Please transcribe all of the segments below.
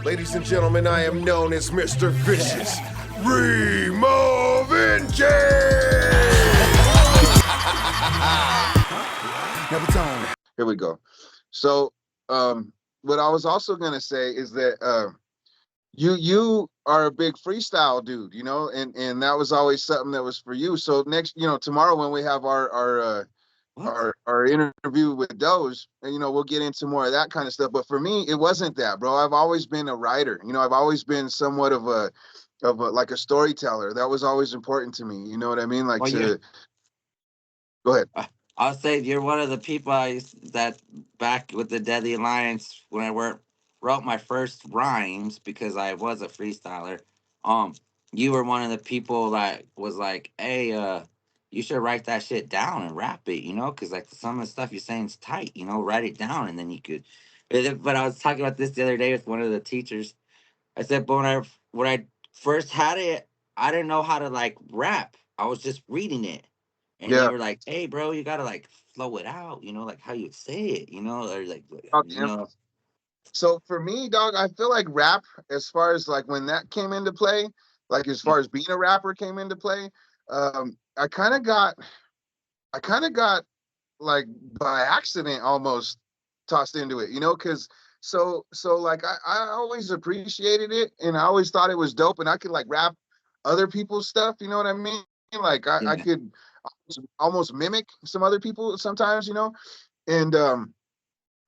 Ladies and gentlemen, I am known as Mr. Vicious. Rimoe. Here we go. So, what I was also gonna say is that you are a big freestyle dude, you know, and that was always something that was for you. So next, you know, tomorrow when we have our interview with Douja, and you know, we'll get into more of that kind of stuff. But for me, it wasn't that, bro. I've always been a writer. You know, I've always been somewhat of a like a storyteller. That was always important to me. You know what I mean? Like Well, you're. to go ahead. I'll say you're one of the people that back with the Deadly Alliance when wrote my first rhymes because I was a freestyler. Um, you were one of the people that was like, "Hey, you should write that shit down and rap it," you know, because like some of the stuff you're saying is tight, you know, write it down and then you could. But I was talking about this the other day with one of the teachers. I said, but when I first had it, I didn't know how to like rap. I was just reading it. And they Yeah. were like, "Hey, bro, you gotta like flow it out, you know, like how you say it, you know, or like, you Okay. know." So for me, dog, I feel like rap, as far as like when that came into play, like as far as being a rapper came into play, I kind of got like by accident almost tossed into it, you know, because so like I always appreciated it and I always thought it was dope and I could like rap other people's stuff, you know what I mean? Like I Yeah, could almost mimic some other people sometimes, you know, and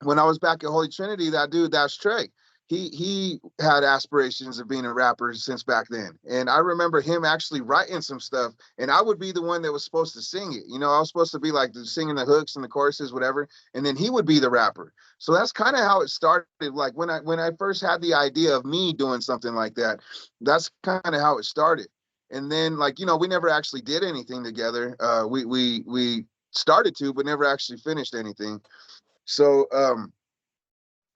when I was back at Holy Trinity, that dude, that's Trey. He had aspirations of being a rapper since back then, and I remember him actually writing some stuff, and I would be the one that was supposed to sing it. You know, I was supposed to be like singing the hooks and the choruses, whatever, and then he would be the rapper. So that's kind of how it started. Like when I first had the idea of me doing something like that, that's kind of how it started. And then like you know, we never actually did anything together. We started to, but never actually finished anything. So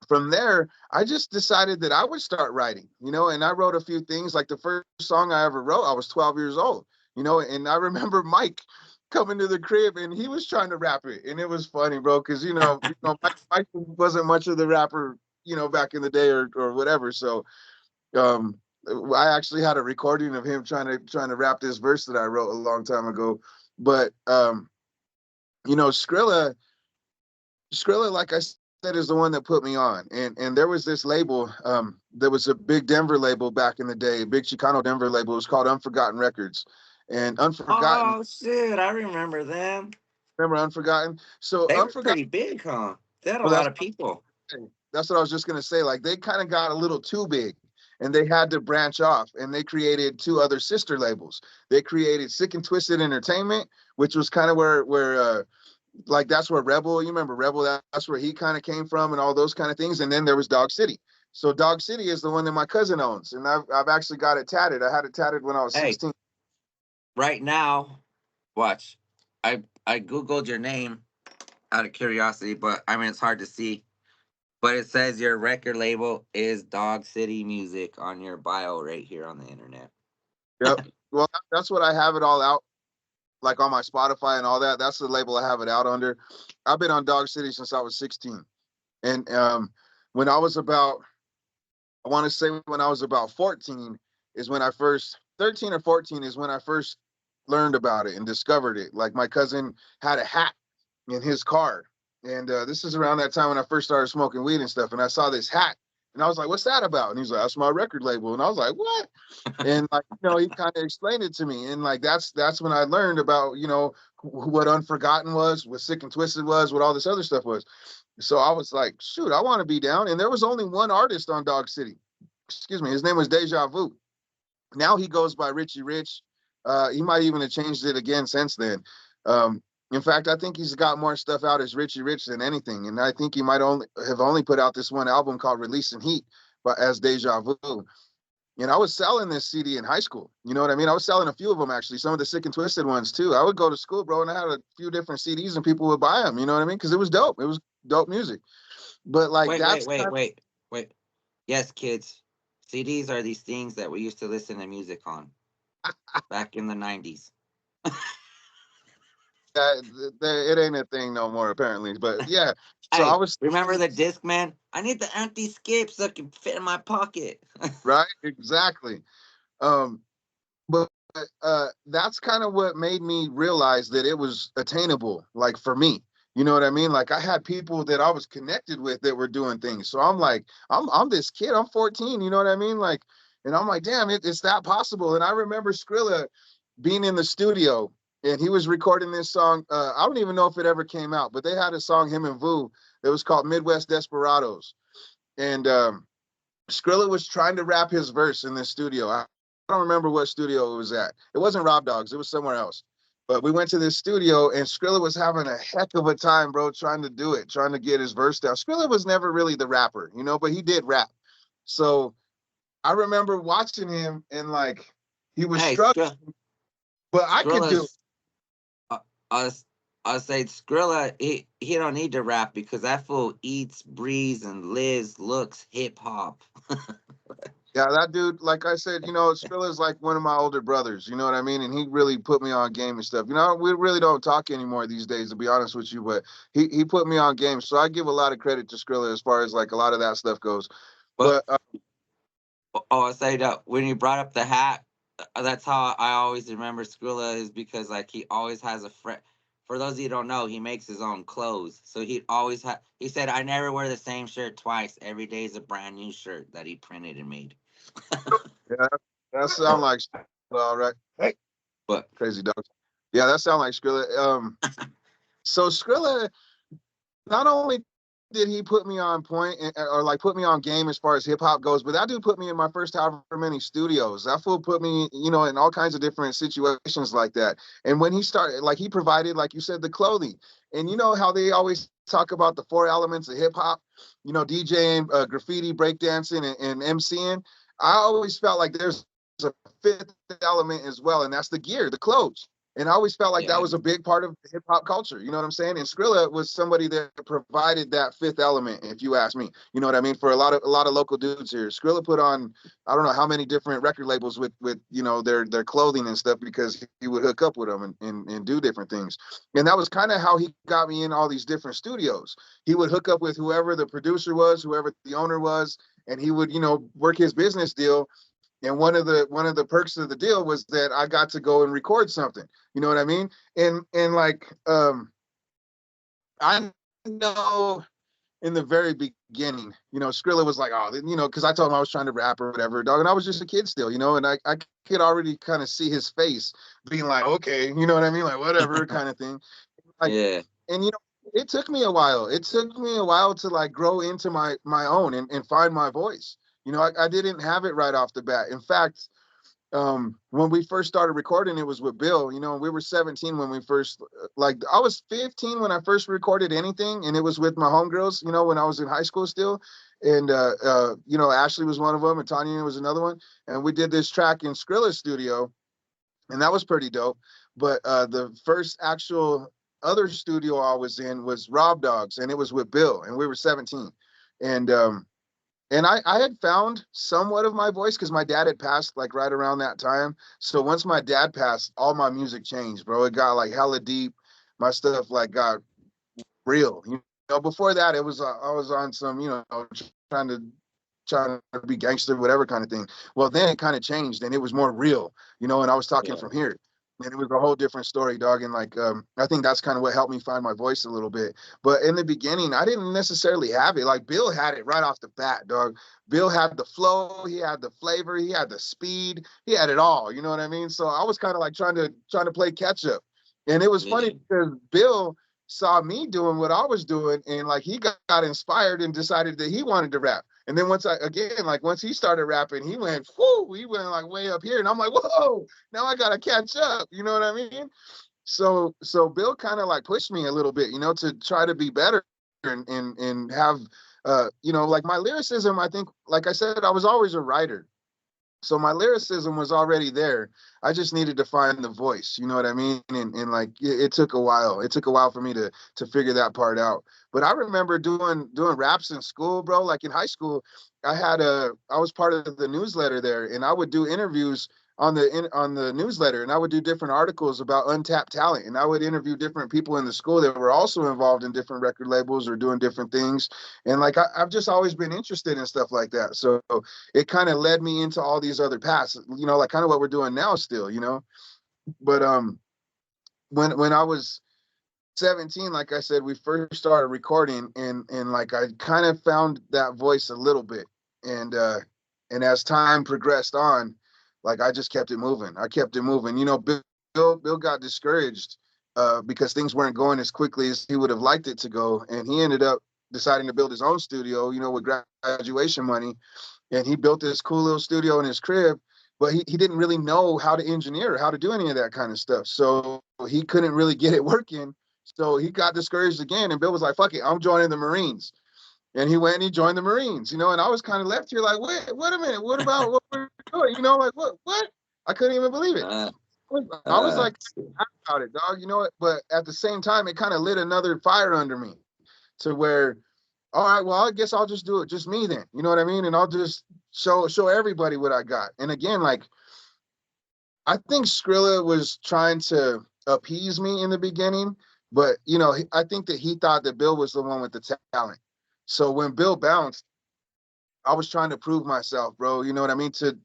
from there, I just decided that I would start writing, you know, and I wrote a few things. Like the first song I ever wrote, I was 12 years old, you know, and I remember Mike coming to the crib and he was trying to rap it. And it was funny, bro, because, Mike wasn't much of the rapper, you know, back in the day or whatever. So um, I actually had a recording of him trying to rap this verse that I wrote a long time ago. But, you know, Skrilla, like I said, is the one that put me on. And there was this label, there was a big Denver label back in the day, a big Chicano Denver label. It was called Unforgotten Records. And Unforgotten, oh shit, I remember them. remember Unforgotten? So They were Unforgotten, pretty big, huh? They had a well, lot of people. that's what I was just gonna say. Like they kind of got a little too big. And they had to branch off, and they created two other sister labels. They created Sick and Twisted Entertainment, which was kind of where like that's where Rebel, you remember Rebel, that's where he kind of came from and all those kind of things. And then there was Dog City. So Dog City is the one that my cousin owns, and I've actually got it tatted. I had it tatted when I was Hey, 16. right now, watch. I googled your name out of curiosity, but I mean it's hard to see. But it says your record label is Dog City Music on your bio right here on the internet. Yep. Well, that's what I have it all out, like on my Spotify and all that. That's the label I have it out under. I've been on Dog City since I was 16. And when I was about, I want to say when I was about 14 is when I first, 13 or 14 is when I first learned about it and discovered it. Like my cousin had a hat in his car. And this is around that time when I first started smoking weed and stuff. And I saw this hat and I was like, what's that about? And he's like, that's my record label. And I was like, what? And like, you know, he kind of explained it to me. And like, that's when I learned about, you know, what Unforgotten was, what Sick and Twisted was, what all this other stuff was. So I was like, shoot, I want to be down. And there was only one artist on Dog City. Excuse me. His name was Deja Vu. Now he goes by Richie Rich. He might even have changed it again since then. In fact, I think he's got more stuff out as Richie Rich than anything. And I think he might only put out this one album called Releasing Heat, but as Deja Vu. And I was selling this CD in high school. You know what I mean? I was selling a few of them actually, some of the Sick and Twisted ones too. I would go to school, bro, and I had a few different CDs and people would buy them. You know what I mean? Because it was dope. It was dope music. But like Wait, wait, that's wait, wait, wait. Yes, kids. CDs are these things that we used to listen to music on back in the 90s. it ain't a thing no more apparently. But yeah, so I Hey, was remember the Discman? I need the empty skip so it can fit in my pocket. Right? Exactly. Um, but that's kind of what made me realize that it was attainable, like for me. You know what I mean? Like I had people that I was connected with that were doing things. So I'm like, I'm this kid. I'm 14. You know what I mean? Like, and I'm like, damn, it's that possible. And I remember Skrilla being in the studio and he was recording this song. I don't even know if it ever came out, but they had a song, him and Vu, that was called Midwest Desperados. And Skrilla was trying to rap his verse in the studio. I don't remember what studio it was at. It wasn't Rob Dogs. It was somewhere else. But we went to this studio and Skrilla was having a heck of a time, bro, trying to do it, trying to get his verse down. Skrilla was never really the rapper, you know, but he did rap. So I remember watching him and like he was Hey, struggling, but I could do it. Skrilla's uh, us I say Skrilla, he don't need to rap because that fool eats, breathes, and lives, looks hip hop. Yeah, that dude, like I said, you know, Skrilla's like one of my older brothers, you know what I mean? And he really put me on game and stuff. You know, we really don't talk anymore these days, to be honest with you, but he put me on game. So I give a lot of credit to Skrilla as far as like a lot of that stuff goes. But But I say that when you brought up the hat, that's how I always remember Skrilla is because like he always has a friend. For those of you who don't know, he makes his own clothes, so he always had. He said, "I never wear the same shirt twice. Every day is a brand new shirt that he printed and made." yeah, that sound like all right. Hey, But crazy dog. Yeah, that sound like Skrilla. So Skrilla not only did he put me on point or like put me on game as far as hip hop goes, but that dude put me in my first however many studios. That fool put me, you know, in all kinds of different situations like that. And when he started, like he provided, like you said, the clothing. And you know how they always talk about the four elements of hip hop, you know, DJing, graffiti, breakdancing, and MCing. I always felt like there's a fifth element as well, and that's the gear, the clothes. And I always felt like that yeah, was a big part of hip hop culture. You know what I'm saying? And Skrilla was somebody that provided that fifth element, if you ask me. You know what I mean? For a lot of local dudes here, Skrilla put on I don't know how many different record labels with you know their clothing and stuff because he would hook up with them and do different things. And that was kind of how he got me in all these different studios. He would hook up with whoever the producer was, whoever the owner was, and he would you know work his business deal. And one of the perks of the deal was that I got to go and record something. You know what I mean? And like I know in the very beginning, you know, Skrilla was like, oh, you know, because I told him I was trying to rap or whatever, dog, and I was just a kid still, you know, and I could already kind of see his face being like, okay, you know what I mean, like whatever kind of thing, like, yeah, and you know, it took me a while. It took me a while to like grow into my own and find my voice. You know, I didn't have it right off the bat. In fact, when we first started recording it was with Bill, you know, we were 17 when we first like I was 15 when I first recorded anything, and it was with my homegirls, you know, when I was in high school still. And you know, Ashley was one of them and Tanya was another one. And we did this track in Skrilla's studio, and that was pretty dope. But the first actual other studio I was in was Rob Dogs, and it was with Bill, and we were 17. And I had found somewhat of my voice because my dad had passed like right around that time. So once my dad passed, all my music changed, bro. It got like hella deep. My stuff like got real. You know, before that it was I was on some, you know, trying to trying to be gangster, whatever kind of thing. Well, then it kind of changed and it was more real, you know, and I was talking yeah, from here. And it was a whole different story, dog. And like I think that's kind of what helped me find my voice a little bit. But in the beginning, I didn't necessarily have it. Like Bill had it right off the bat, dog. Bill had the flow, he had the flavor, he had the speed, he had it all. You know what I mean? So I was kind of like trying to play catch up. And it was funny yeah, because Bill saw me doing what I was doing, and like he got inspired and decided that he wanted to rap. And then once he started rapping, he went like way up here, and I'm like, whoa, now I gotta catch up. You know what I mean? So Bill kind of like pushed me a little bit, you know, to try to be better and have you know, like my lyricism. I think, like I said, I was always a writer. So my lyricism was already there. I just needed to find the voice, you know what I mean? And like it took a while. It took a while for me to figure that part out. But I remember doing raps in school, bro. Like in high school, I was part of the newsletter there, and I would do interviews on the newsletter, and I would do different articles about untapped talent, and I would interview different people in the school that were also involved in different record labels or doing different things. And like I've just always been interested in stuff like that. So it kind of led me into all these other paths, like kind of what we're doing now still. But when I was 17, like I said, we first started recording, and like I kind of found that voice a little bit. And as time progressed on, like I just kept it moving. I kept it moving. Bill got discouraged because things weren't going as quickly as he would have liked it to go. And he ended up deciding to build his own studio, with graduation money. And he built this cool little studio in his crib, but he didn't really know how to engineer or how to do any of that kind of stuff. So he couldn't really get it working. So he got discouraged again, and Bill was like, "Fuck it, I'm joining the Marines." And he went and he joined the Marines. And I was kind of left here like, wait a minute, what about what we're doing? Like, what? I couldn't even believe it. Uh, I was like, uh, happy about it, dog. You know what? But at the same time, it kind of lit another fire under me to where, all right, well, I guess I'll just do it, just me then. You know what I mean? And I'll just show everybody what I got. And again, like I think Skrilla was trying to appease me in the beginning, but I think that he thought that Bill was the one with the talent. So when Bill bounced, I was trying to prove myself, bro. You know what I mean? To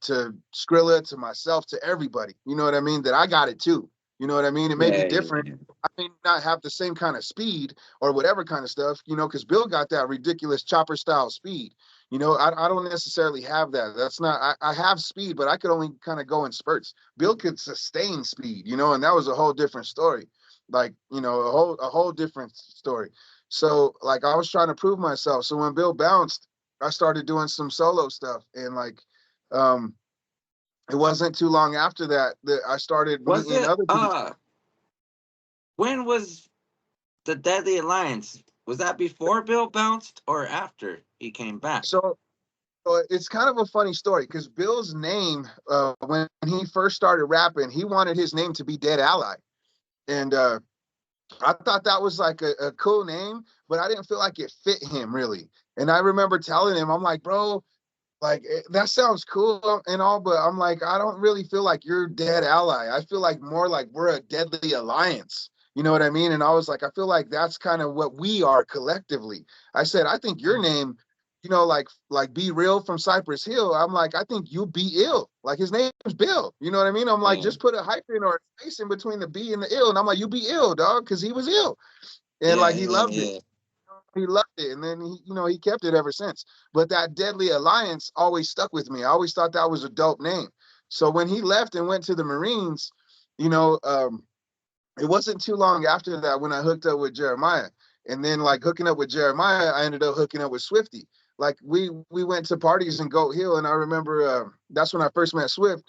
Skrilla, to myself, to everybody. You know what I mean? That I got it too. You know what I mean? It may be yeah, different. yeah, I may not have the same kind of speed or whatever kind of stuff, because Bill got that ridiculous chopper style speed. I don't necessarily have that. That's not, I have speed, but I could only kind of go in spurts. Bill could sustain speed, and that was a whole different story. Like, a whole different story. So like I was trying to prove myself. So when Bill bounced, I started doing some solo stuff, and like um it wasn't too long after that I started was meeting it other people. when was the Deadly Alliance? Was that before Bill bounced or after he came back? So it's kind of a funny story because Bill's name, when he first started rapping, he wanted his name to be Dead Ally. And I thought that was like a cool name, but I didn't feel like it fit him really. And I remember telling him, I'm like, bro, like that sounds cool and all, but I'm like, I don't really feel like you're dead ally. I feel like more like we're a deadly alliance. You know what I mean? And I was like, I feel like that's kind of what we are collectively. I said, I think your name, like Be Real from Cypress Hill. I'm like, I think you be ill. Like his name's Bill. You know what I mean? I'm like, Yeah, just put a hyphen or a space in between the B and the ill. And I'm like, you be ill, dog, because he was ill. And yeah, like he yeah, loved it. yeah. He loved it, and then he kept it ever since. But that Deadly Alliance always stuck with me. I always thought that was a dope name. So when he left and went to the Marines, you know, um, it wasn't too long after that when I hooked up with Jeremiah. And then like hooking up with Jeremiah, I ended up hooking up with Swifty. Like we went to parties in Goat Hill, and I remember that's when I first met Swift,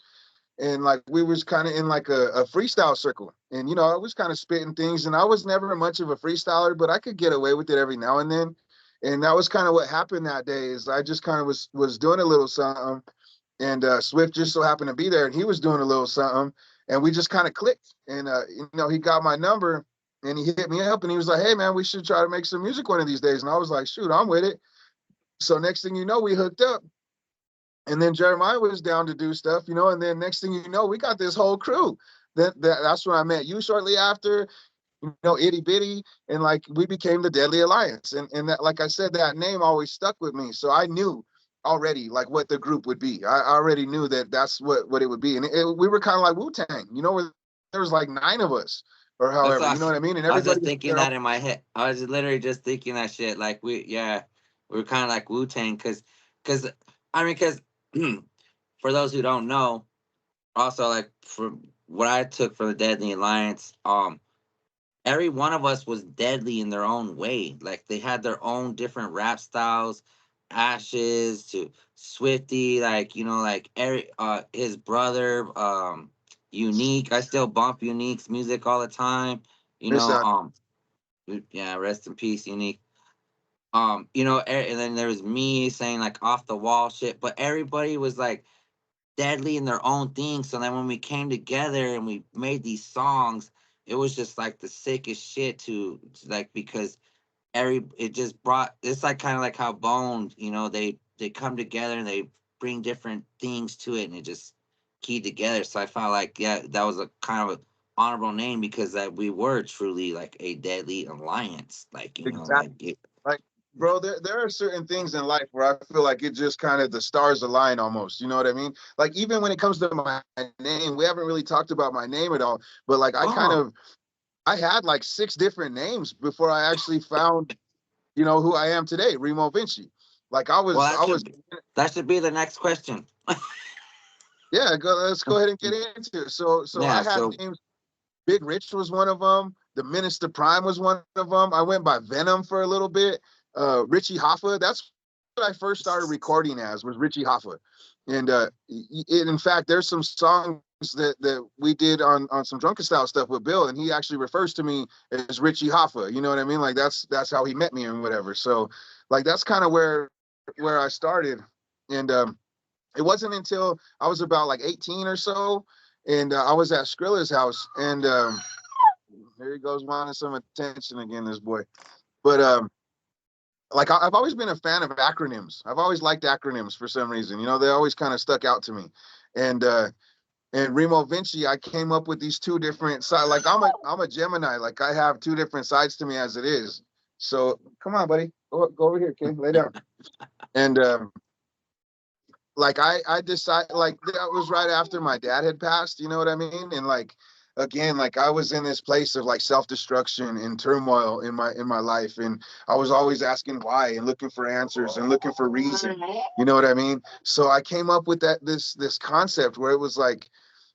and like we was kind of in like a freestyle circle, and I was kind of spitting things, and I was never much of a freestyler, but I could get away with it every now and then. And that was kind of what happened that day is I just kind of was doing a little something, and Swift just so happened to be there, and he was doing a little something, and we just kind of clicked. And he got my number, and he hit me up, and he was like, hey man, we should try to make some music one of these days. And I was like, shoot, I'm with it. So next thing you know, we hooked up, and then Jeremiah was down to do stuff, and then next thing you know, we got this whole crew. That's when I met you shortly after, Itty Bitty, and like we became the Deadly Alliance. And that, like I said, that name always stuck with me. So I knew already like what the group would be. I already knew that that's what it would be. And we were kind of like Wu-Tang, where there was like 9 of us or That's however, you know what awesome. I mean? And I was everybody just had thinking their own. that in my head. I was literally just thinking that shit. Like we were kind of like Wu Tang, cause I mean, cause for those who don't know, also like for what I took from the Deadly Alliance, every one of us was deadly in their own way. Like they had their own different rap styles. Ashes to Swifty, like like Eric, his brother, Unique. I still bump Unique's music all the time. You Miss know, out. yeah, rest in peace, Unique. And then there was me saying like off the wall shit, but everybody was like deadly in their own thing. So then when we came together and we made these songs, it was just like the sickest shit like because it just brought it's like kind of like how Bones, they come together and they bring different things to it, and keyed together. So I felt like, yeah, that was a kind of a honorable name because that we were truly like a deadly alliance. Like, Exactly. Like, bro, there are certain things in life where I feel like it just kind of the stars align almost. You know what I mean? Like, even when it comes to my name, we haven't really talked about my name at all. But like, oh, I had like six different names before I actually found, who I am today, Remo Vinci. Like, well, I was, that should be the next question. yeah. Let's go ahead and get into it. So I Yeah. had So, names. Big Rich was one of them. The Minister Prime was one of them. I went by Venom for a little bit. Richie Hoffa. That's what I first started recording as, was Richie Hoffa. And in fact, there's some songs that we did on some drunken style stuff with Bill, and he actually refers to me as Richie Hoffa. You know what I mean? Like, that's how he met me and whatever. So like, that's kind of where I started. And it wasn't until I was about like 18 or so, and I was at Skrilla's house, and here he goes wanting some attention again, this boy. But like, I've always been a fan of acronyms. I've always liked acronyms for some reason. They always kind of stuck out to me. And Remo Vinci, I came up with these two different sides. Like, I'm a Gemini. Like, I have two different sides to me as it is. So come on, buddy, go over here, okay, lay down. And like, I decided, like, that was right after my dad had passed, you know what I mean? And like, again, like, I was in this place of like self-destruction and turmoil in my life, and I was always asking why and looking for answers and looking for reason, you know what I mean? So I came up with this concept where it was like,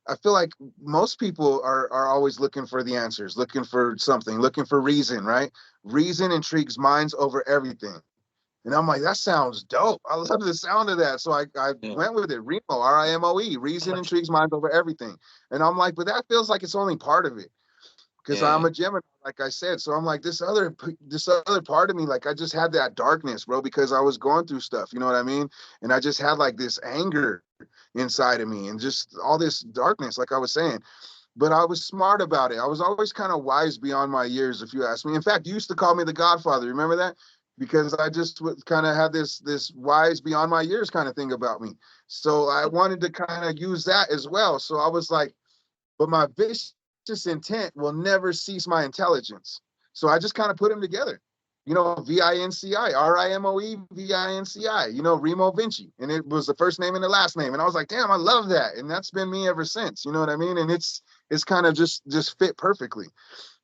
I feel like most people are always looking for the answers, looking for something, looking for reason, right? Reason intrigues minds over everything. And I'm like, that sounds dope. I love the sound of that. So I yeah, went with it. Remo, Rimoe. Reason intrigues minds over everything. And I'm like, but that feels like it's only part of it, because yeah, I'm a Gemini, like I said. So I'm like, this other part of me, like, I just had that darkness, bro, because I was going through stuff. You know what I mean? And I just had like this anger inside of me and just all this darkness, like I was saying. But I was smart about it. I was always kind of wise beyond my years, if you ask me. In fact, you used to call me the Godfather. Remember that? Because I just kind of had this wise beyond my years kind of thing about me. So I wanted to kind of use that as well. So I was like, but my vicious intent will never cease my intelligence. So I just kind of put them together. Vinci, Rimoe, Vinci, Remo Vinci. And it was the first name and the last name. And I was like, damn, I love that. And that's been me ever since. You know what I mean? And it's kind of just fit perfectly.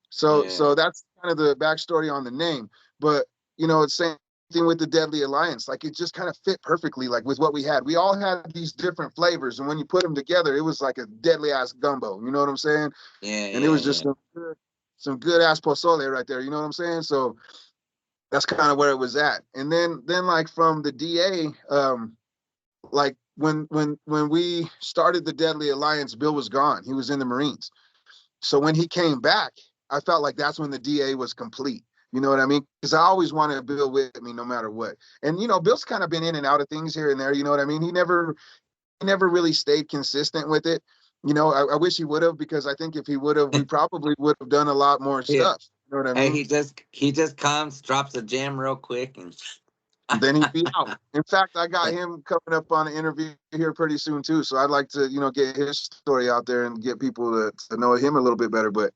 So yeah, that's kind of the backstory on the name. But it's same thing with the Deadly Alliance. Like, it just kind of fit perfectly, like, with what we had. We all had these different flavors, and when you put them together, it was like a deadly ass gumbo. You know what I'm saying? yeah, And it yeah, was just yeah. some good ass pozole right there. You know what I'm saying? So that's kind of where it was at. And then like, from the DA, like, when we started the Deadly Alliance, Bill was gone. He was in the Marines. So when he came back, I felt like that's when the DA was complete. You know what I mean? Because I always wanted Bill with me no matter what. And Bill's kind of been in and out of things here and there. You know what I mean? He never really stayed consistent with it. I wish he would have, because I think if he would have, we probably would have done a lot more Yeah. stuff. You know what I Hey, mean? he just comes, drops a gem real quick, and Then he'd be out. In fact, I got him coming up on an interview here pretty soon too. So I'd like to, get his story out there and get people to know him a little bit better. But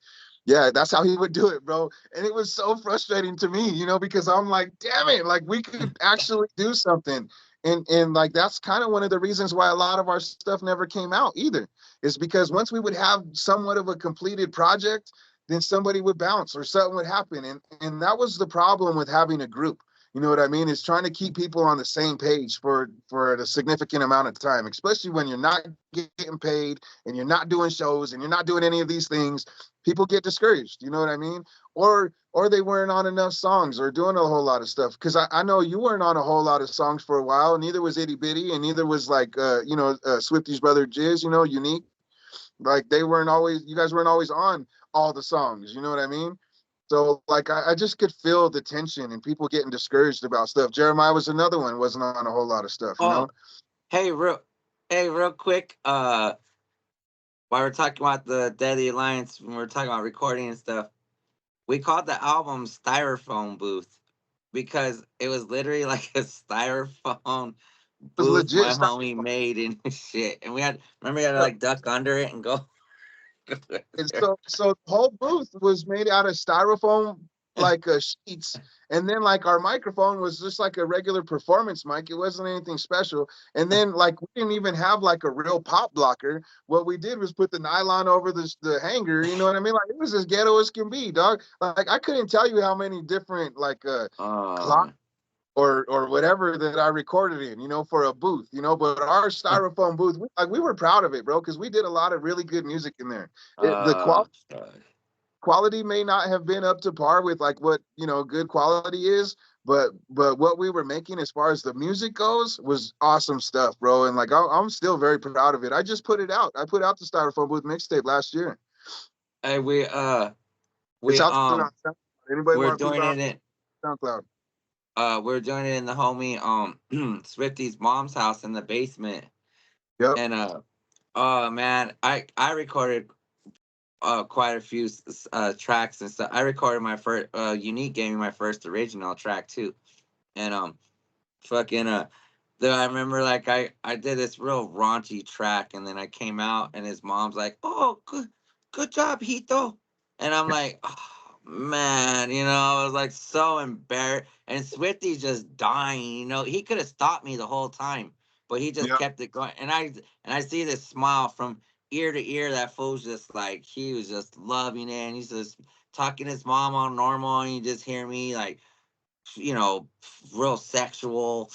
yeah, that's how he would do it, bro. And it was so frustrating to me, because I'm like, damn it, like, we could actually do something. And like, that's kind of one of the reasons why a lot of our stuff never came out either, is because once we would have somewhat of a completed project, then somebody would bounce or something would happen. And that was the problem with having a group. You know what I mean? Is trying to keep people on the same page for a significant amount of time, especially when you're not getting paid and you're not doing shows and you're not doing any of these things. People get discouraged. You know what I mean? Or they weren't on enough songs or doing a whole lot of stuff. Because I know you weren't on a whole lot of songs for a while. Neither was Itty Bitty, and neither was like Swifty's brother Jizz. Unique. Like, they weren't always. You guys weren't always on all the songs. You know what I mean? So like, I just could feel the tension and people getting discouraged about stuff. Jeremiah was another one, wasn't on a whole lot of stuff. oh, hey, real quick. While we're talking about the Deadly Alliance, when we're talking about recording and stuff, we called the album "Styrofoam Booth" because it was literally like a styrofoam was booth legit my styrofoam. homie made and shit. And we had remember we had to like duck under it and go, go And there. so the whole booth was made out of styrofoam, like sheets, and then like our microphone was just like a regular performance mic. It wasn't anything special. And then like we didn't even have like a real pop blocker. What we did was put the nylon over the hanger. You know what I mean? Like it was as ghetto as can be, dog. Like I couldn't tell you how many different like clocks Man. or whatever that I recorded in, for a booth, but our styrofoam booth, we were proud of it, bro, because we did a lot of really good music in there. The Fuck. quality may not have been up to par with like what good quality is, but what we were making as far as the music goes was awesome stuff, bro. And like I'm still very proud of it. I just put it out. I put out the styrofoam booth mixtape last year. Hey, It's we out there on SoundCloud. Anybody we're want to peep doing out it in SoundCloud? we're doing it in the homie Swifty's mom's house in the basement. Yep. And oh man, I recorded quite a few tracks and stuff. I recorded my first Unique gave me my first original track too. And fucking I remember like I did this real raunchy track and then I came out and his mom's like, "Oh, good job, Hito." And I'm like, "Oh man," I was like so embarrassed. And Swifty's just dying, He could have stopped me the whole time, but he just Yep. kept it going. And I see this smile from ear to ear. That fool's just like he was just loving it, and he's just talking to his mom on normal, and you just hear me like you know, real sexual.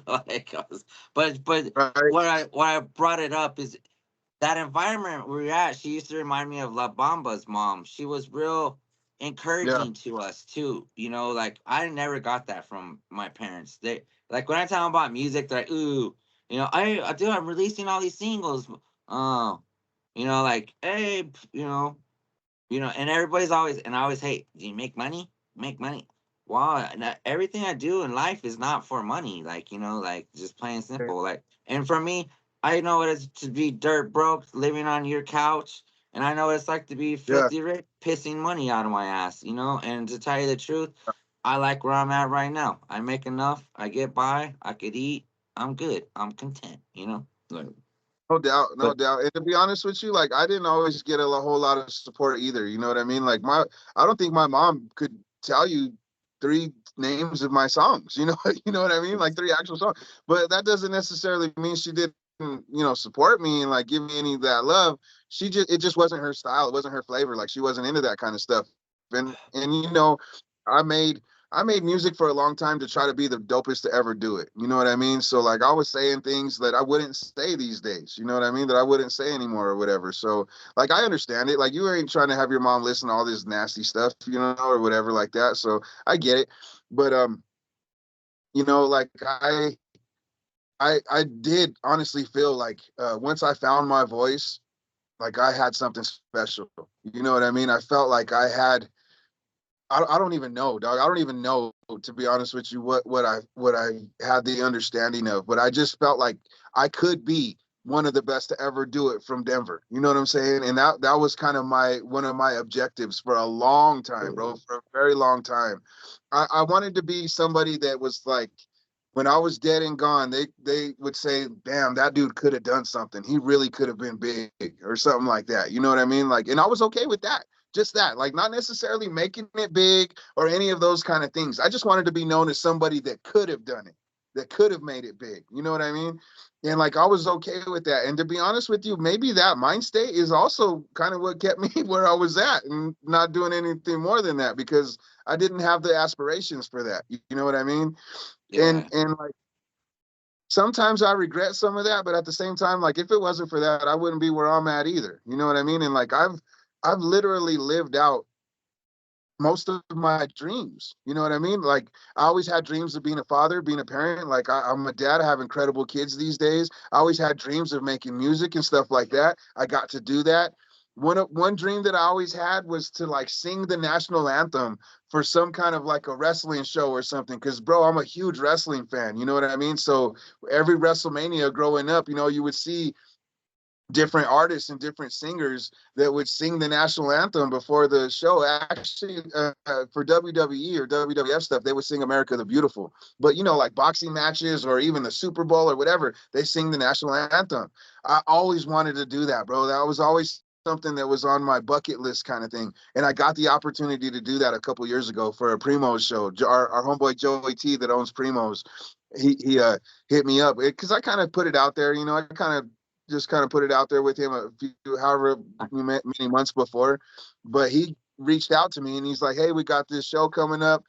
like, but Right. what I brought it up is that environment we're at. She used to remind me of La Bamba's mom. She was real Yeah. encouraging to us too. Like I never got that from my parents. They like when I tell them about music, they're like, ooh, I do. I'm releasing all these singles. Oh, like hey, and everybody's always, and I always hate, do you make money? Make money. Wow, everything I do in life is not for money. Like, like just plain simple. Like, and for me, I know what it's to be dirt broke, living on your couch. And I know what it's like to be Yeah. filthy rich, pissing money out of my ass, And to tell you the truth, I like where I'm at right now. I make enough. I get by. I could eat. I'm good. I'm content. Like, No doubt, no but doubt. And to be honest with you, like I didn't always get a whole lot of support either. You know what I mean? Like I don't think my mom could tell you three names of my songs. You know, you know what I mean? Like three actual songs. But that doesn't necessarily mean she didn't, support me and like give me any of that love. It just wasn't her style. It wasn't her flavor. Like she wasn't into that kind of stuff. And I made I made music for a long time to try to be the dopest to ever do it. You know what I mean? So like I was saying things that I wouldn't say these days. You know what I mean? That I wouldn't say anymore or whatever. So like I understand it. Like you ain't trying to have your mom listen to all this nasty stuff, or whatever like that. So I get it. But like I did honestly feel like once I found my voice, like I had something special. You know what I mean? I felt like I don't even know, dog. I don't even know, to be honest with you, what I had the understanding of, but I just felt like I could be one of the best to ever do it from Denver. You know what I'm saying? And that was kind of my one of my objectives for a long time, bro, for a very long time. I wanted to be somebody that was like when I was dead and gone, they would say, "Damn, that dude could have done something. He really could have been big or something like that." You know what I mean? Like, and I was okay with that. Just that, like not necessarily making it big or any of those kind of things. I just wanted to be known as somebody that could have done it, that could have made it big. You know what I mean? And like I was okay with that. And to be honest with you, maybe that mind state is also kind of what kept me where I was at and not doing anything more than that because I didn't have the aspirations for that. You know what I mean? And yeah. and like sometimes I regret some of that, but at the same time, like if it wasn't for that, I wouldn't be where I'm at either. You know what I mean? And like I've literally lived out most of my dreams. You know what I mean? Like I always had dreams of being a father, being a parent. Like I'm a dad. I have incredible kids these days. I always had dreams of making music and stuff like that. I got to do that. One dream that I always had was to like sing the national anthem for some kind of like a wrestling show or something. Cause bro, I'm a huge wrestling fan. You know what I mean? So every WrestleMania growing up, you would see different artists and different singers that would sing the national anthem before the show. Actually, for WWE or WWF stuff, they would sing America the Beautiful. But, you know, like boxing matches or even the Super Bowl or whatever, they sing the national anthem. I always wanted to do that, bro. That was always something that was on my bucket list kind of thing. And I got the opportunity to do that a couple years ago for a Primo's show. Our homeboy Joey T that owns Primo's, he hit me up because I kind of put it out there. You know, I kind of just kind of put it out there with him a few, however many months before. But he reached out to me and he's like, "Hey, we got this show coming up.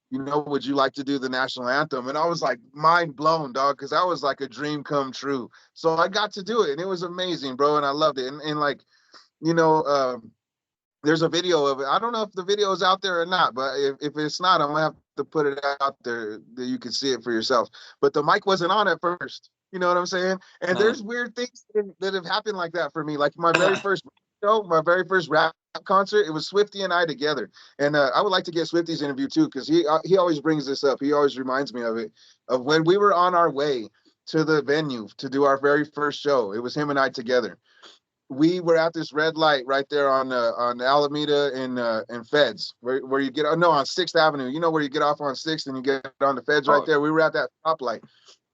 You know, would you like to do the national anthem?" And I was like, mind blown, dog, because that was like a dream come true. So I got to do it, and it was amazing, bro, and I loved it. And like, you know, there's a video of it. I don't know if the video is out there or not, but if it's not, I'm gonna have to put it out there that you can see it for yourself. But the mic wasn't on at first. You know what I'm saying? And Uh, there's weird things that have happened like that for me. Like my very first show, my very first rap concert, it was Swifty and I together. And I would like to get Swifty's interview too, because he always brings this up. He always reminds me of it, of when we were on our way to the venue to do our very first show. It was him and I together. We were at this red light right there on Alameda and Feds, where you get, oh no, on Sixth Avenue. You know where you get off on Sixth and you get on the Feds right oh, there. We were at that stoplight,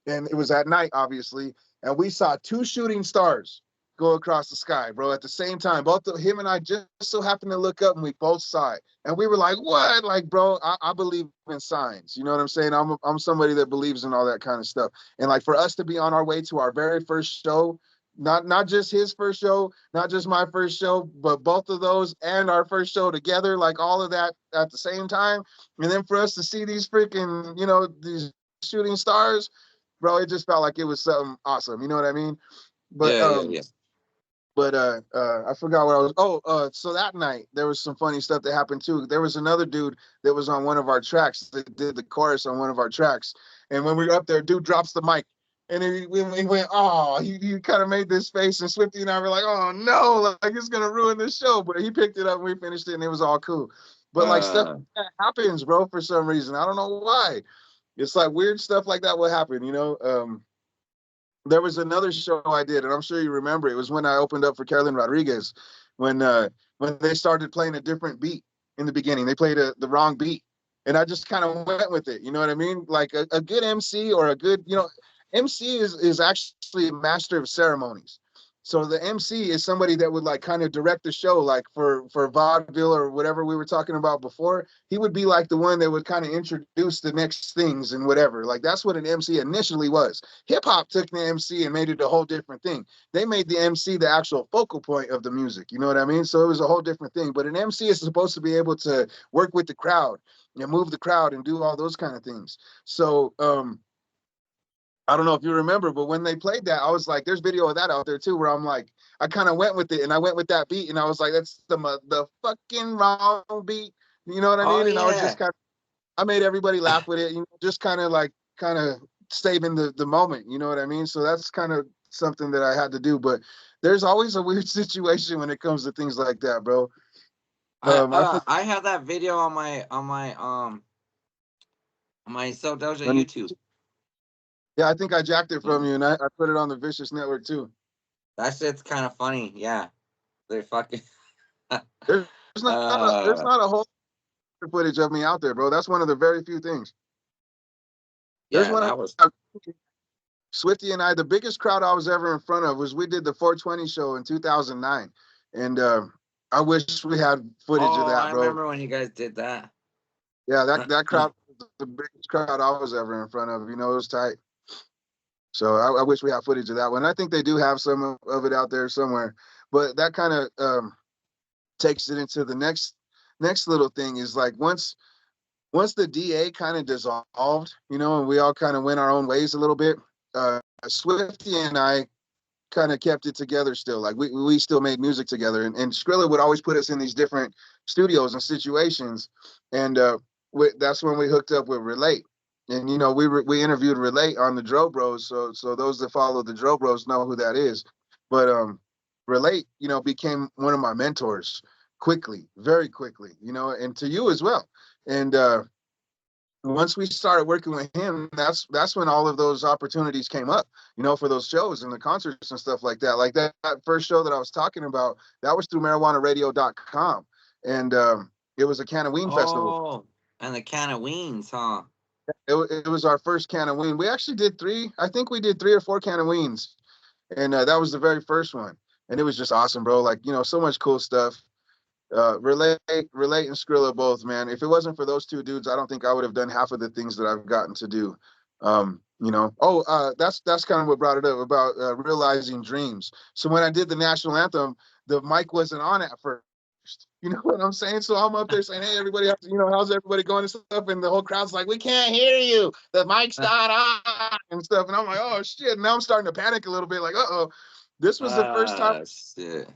and it was at night, obviously, and we saw two shooting stars go across the sky, bro, at the same time. Both of him and I just so happened to look up, and we both saw it, and we were like, "What?" Like, bro, I believe in signs. You know what I'm saying? I'm somebody that believes in all that kind of stuff, and like for us to be on our way to our very first show. Not just his first show, not just my first show, but both of those and our first show together, like all of that at the same time. And then for us to see these freaking, you know, these shooting stars, bro, it just felt like it was something awesome. You know what I mean? But yeah, yeah, yeah. I forgot what I was. Oh, so that night there was some funny stuff that happened too. There was another dude that was on one of our tracks that did the chorus on one of our tracks, and when we were up there, dude drops the mic. And he went, oh, he kind of made this face, and Swifty and I were like, oh no, like it's gonna ruin the show. But he picked it up and we finished it, and it was all cool. But like stuff Uh, like that happens, bro, for some reason. I don't know why. It's like weird stuff like that will happen, you know. There was another show I did, and I'm sure you remember. It was when I opened up for Carolyn Rodriguez, when they started playing a different beat in the beginning. They played the wrong beat, and I just kind of went with it. You know what I mean? Like a good MC or a good, you know, MC is actually a master of ceremonies. So the MC is somebody that would like kind of direct the show, like for vaudeville or whatever we were talking about before. He would be like the one that would kind of introduce the next things and whatever. Like that's what an MC initially was. Hip hop took the MC and made it a whole different thing. They made the MC the actual focal point of the music. You know what I mean? So it was a whole different thing. But an MC is supposed to be able to work with the crowd and move the crowd and do all those kind of things. So I don't know if you remember, but when they played that, I was like, there's video of that out there too, where I'm like, I kind of went with it and I went with that beat and I was like, that's the fucking wrong beat. You know what I oh mean? And I was just yeah. kind of, I made everybody laugh with it, you know, just kind of saving the moment. You know what I mean? So that's kind of something that I had to do. But there's always a weird situation when it comes to things like that, bro. I forgot. I have that video on my So Doja Let me, YouTube. yeah, I think I jacked it from Mhm. you and I put it on the Vicious Network too. That shit's kind of funny. Yeah, they're fucking. There's there's uh, not a whole footage of me out there, bro. That's one of the very few things. There's yeah, one that of was. Swifty and I. The biggest crowd I was ever in front of was we did the 420 show in 2009, and I wish we had footage of Oh, that, I bro. remember when you guys did that. Yeah, that crowd was the biggest crowd I was ever in front of. You know, it was tight. So I wish we had footage of that one. I think they do have some of it out there somewhere, but that kind of takes it into the next little thing is like once the DA kind of dissolved, you know, and we all kind of went our own ways a little bit, Swifty and I kind of kept it together still. Like we still made music together, and Skrilla would always put us in these different studios and situations, and that's when we hooked up with Relate. And you know, we interviewed Relate on the Dro Bros, so those that follow the Dro Bros know who that is. But Relate, you know, became one of my mentors quickly, very quickly, you know, and to you as well. And once we started working with him, that's when all of those opportunities came up, for those shows and the concerts and stuff like that. Like that first show that I was talking about, that was through marijuanaradio.com. And it was a can of weed festival. Oh, and the can of weens, huh? It was our first can of weed. We actually did three. I think we did 3 or 4 can of weens, and that was the very first one. And it was just awesome, bro. Like, so much cool stuff. Relate and Skrilla both, man. If it wasn't for those two dudes, I don't think I would have done half of the things that I've gotten to do. That's kind of what brought it up about realizing dreams. So when I did the national anthem, the mic wasn't on at first. You know what I'm saying? So I'm up there saying, "Hey, everybody, how's everybody going and stuff?" And the whole crowd's like, "We can't hear you. The mic's not on," and stuff. And I'm like, "Oh shit!" Now I'm starting to panic a little bit, like, "Uh oh." This was the first time Ah, shit.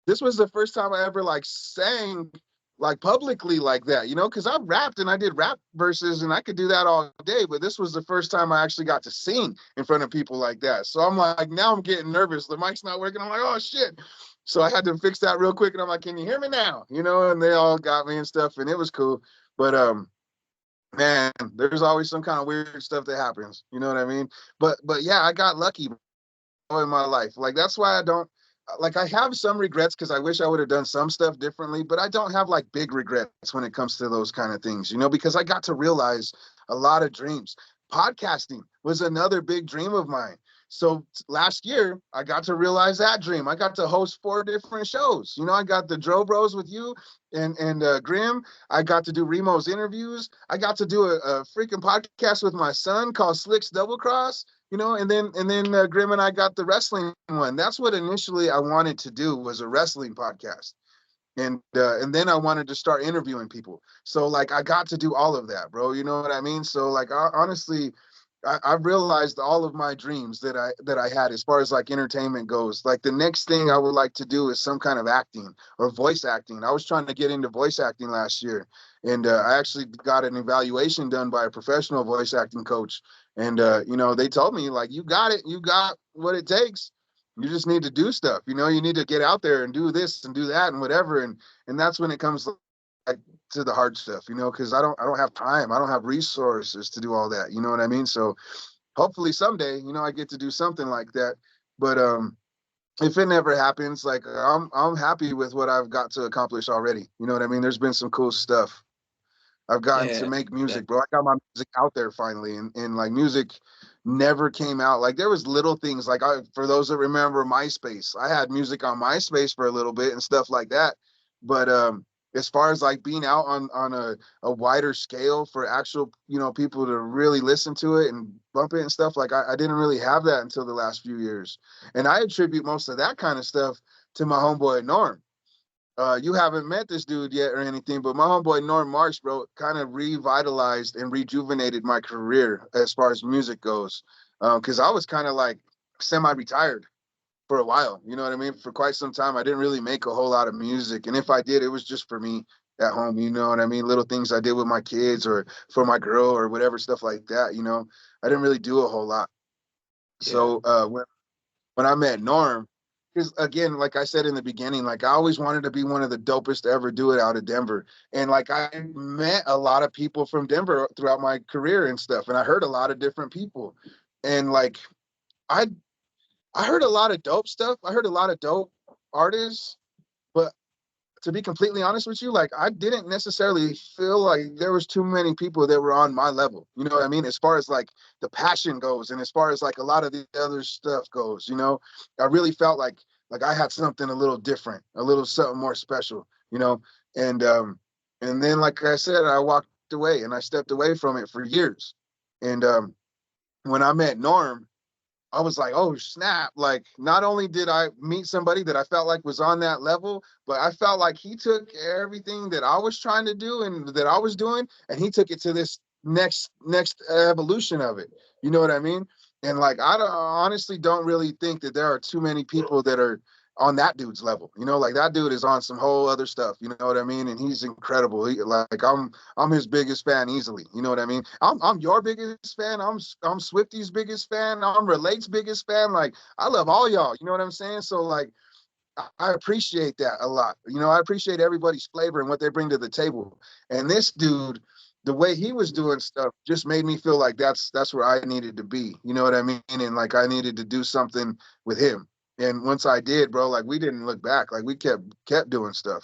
this was the first time I ever like sang like publicly like that, because I've rapped and I did rap verses and I could do that all day, but this was the first time I actually got to sing in front of people like that. So I'm like, now I'm getting nervous. The mic's not working. I'm like, oh shit. So I had to fix that real quick and I'm like, can you hear me now? And they all got me and stuff and it was cool. But man, there's always some kind of weird stuff that happens. You know what I mean? But yeah, I got lucky in my life. Like that's why I don't like I have some regrets because I wish I would have done some stuff differently, but I don't have like big regrets when it comes to those kind of things, because I got to realize a lot of dreams. Podcasting was another big dream of mine. So last year, I got to realize that dream. I got to host 4 different shows. I got the Dro Bros with you and Grim. I got to do Rimo's interviews. I got to do a freaking podcast with my son called Slick's Double Cross. And then Grim and I got the wrestling one. That's what initially I wanted to do was a wrestling podcast, and then I wanted to start interviewing people. So like I got to do all of that, bro. You know what I mean? So like honestly, I realized all of my dreams that I had as far as like entertainment goes. Like the next thing I would like to do is some kind of acting or voice acting. I was trying to get into voice acting last year, and I actually got an evaluation done by a professional voice acting coach. And they told me like, you got it, you got what it takes. You just need to do stuff. You need to get out there and do this and do that and whatever. And that's when it comes like to the hard stuff, because I don't have time. I don't have resources to do all that. You know what I mean? So hopefully someday, I get to do something like that. But if it never happens, like I'm happy with what I've got to accomplish already. You know what I mean? There's been some cool stuff. I've gotten to Yeah. make That, music, bro. I got my music out there finally, and like music never came out. Like there was little things, like for those that remember MySpace, I had music on MySpace for a little bit and stuff like that. But as far as like being out on a wider scale for actual people to really listen to it and bump it and stuff, like I didn't really have that until the last few years, and I attribute most of that kind of stuff to my homeboy Norm. You haven't met this dude yet or anything, but my homeboy Norm Marsh, bro, kind of revitalized and rejuvenated my career as far as music goes. Because I was kind of like semi-retired for a while. You know what I mean? For quite some time, I didn't really make a whole lot of music, and if I did, it was just for me at home. You know what I mean? Little things I did with my kids or for my girl or whatever stuff like that. I didn't really do a whole lot. yeah. So when I met Norm, because again, like I said in the beginning, like I always wanted to be one of the dopest to ever do it out of Denver. And like I met a lot of people from Denver throughout my career and stuff. And I heard a lot of different people. And like I I heard a lot of dope stuff. I heard a lot of dope artists, but to be completely honest with you, like I didn't necessarily feel like there was too many people that were on my level. You know what I mean? As far as like the passion goes, and as far as like a lot of the other stuff goes, I really felt like I had something a little different, a little something more special, and and then like I said, I walked away and I stepped away from it for years, and when I met Norm, I was like, oh snap. Like, not only did I meet somebody that I felt like was on that level, but I felt like he took everything that I was trying to do and that I was doing, and he took it to this next evolution of it. You know what I mean? And like, honestly don't really think that there are too many people that are on that dude's level. Like that dude is on some whole other stuff. You know what I mean? And he's incredible. Like I'm his biggest fan easily. You know what I mean? I'm your biggest fan. I'm Swifty's biggest fan. I'm Relate's biggest fan. Like I love all y'all. You know what I'm saying? So like I appreciate that a lot. I appreciate everybody's flavor and what they bring to the table. And this dude, the way he was doing stuff just made me feel like that's where I needed to be. You know what I mean? And like I needed to do something with him. And once I did, bro, like we didn't look back. Like we kept doing stuff.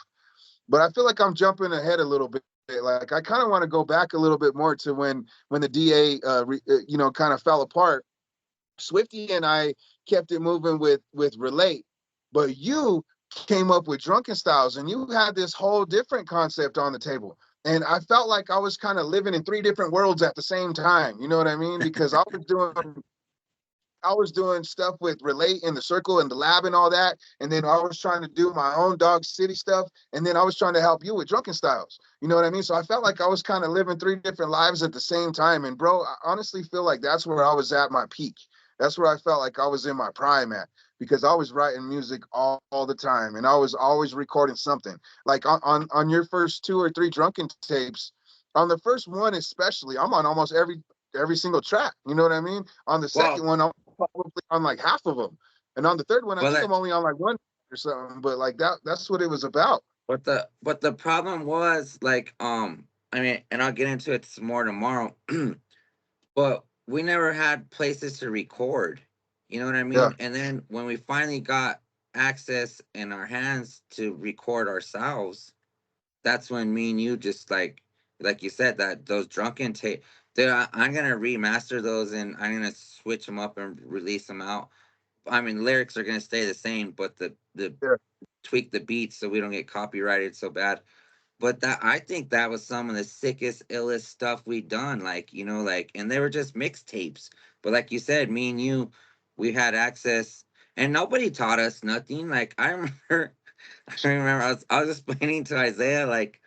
But I feel like I'm jumping ahead a little bit. Like I kind of want to go back a little bit more to when the DA kind of fell apart. Swifty and I kept it moving with Relate, but you came up with Drunken Styles, and you had this whole different concept on the table. And I felt like I was kind of living in three different worlds at the same time. You know what I mean? Because I was doing stuff with Relate in the circle and the lab and all that. And then I was trying to do my own Dog City stuff. And then I was trying to help you with Drunken Styles. You know what I mean? So I felt like I was kind of living three different lives at the same time. And bro, I honestly feel like that's where I was at my peak. That's where I felt like I was in my prime at, because I was writing music all the time and I was always recording something. Like on your first two or three Drunken tapes, on the first one especially, I'm on almost every single track. You know what I mean? On the second Well, one, I'm probably on like half of them, and on the third one, I well, think that I'm only on like one or something. But like that's what it was about. but the problem was like I mean, and I'll get into it some more tomorrow. But we never had places to record. You know what I Yeah, mean? And then when we finally got access in our hands to record ourselves, that's when me and you just like you said, that those drunken tape. Dude, I'm gonna remaster those and I'm gonna switch them up and release them out. I mean, lyrics are gonna stay the same, but the yeah, tweak the beats so we don't get copyrighted so bad. But that, I think that was some of the sickest, illest stuff we done. Like, like, and they were just mixtapes. But like you said, me and you, we had access, and nobody taught us nothing. Like I remember, I remember I was explaining to Isaiah like,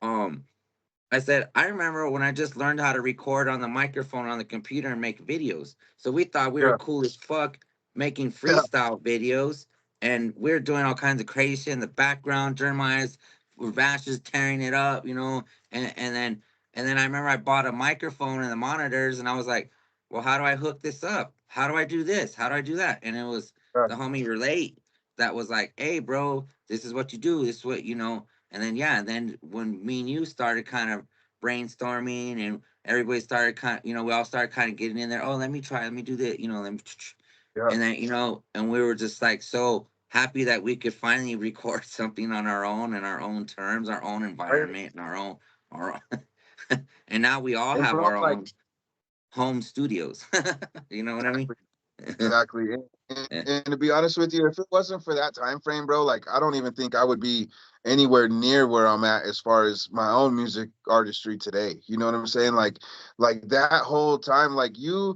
um, I said, I remember when I just learned how to record on the microphone on the computer and make videos. So we thought we were yeah, cool as fuck making yeah, freestyle videos. And we are doing all kinds of crazy shit in the background. Jeremiah's Vash is tearing it up, and then I remember I bought a microphone and the monitors and I was like, well, how do I hook this up? How do I do this? How do I do that? And it was yeah. the homie Relate that was like, hey bro, this is what you do, this is what and then yeah, and then when me and you started kind of brainstorming and everybody started we all started kind of getting in there. Oh, let me try, let me do that, let me, Yeah. and then and we were just like so happy that we could finally record something on our own in our own terms, our own Right. environment, and our and now we all And have bro, our like own home studios. You know what I mean? exactly. And to be honest with you, if it wasn't for that time frame, bro, like I don't even think I would be anywhere near where I'm at as far as my own music artistry today. You know what I'm saying? Like that whole time, like you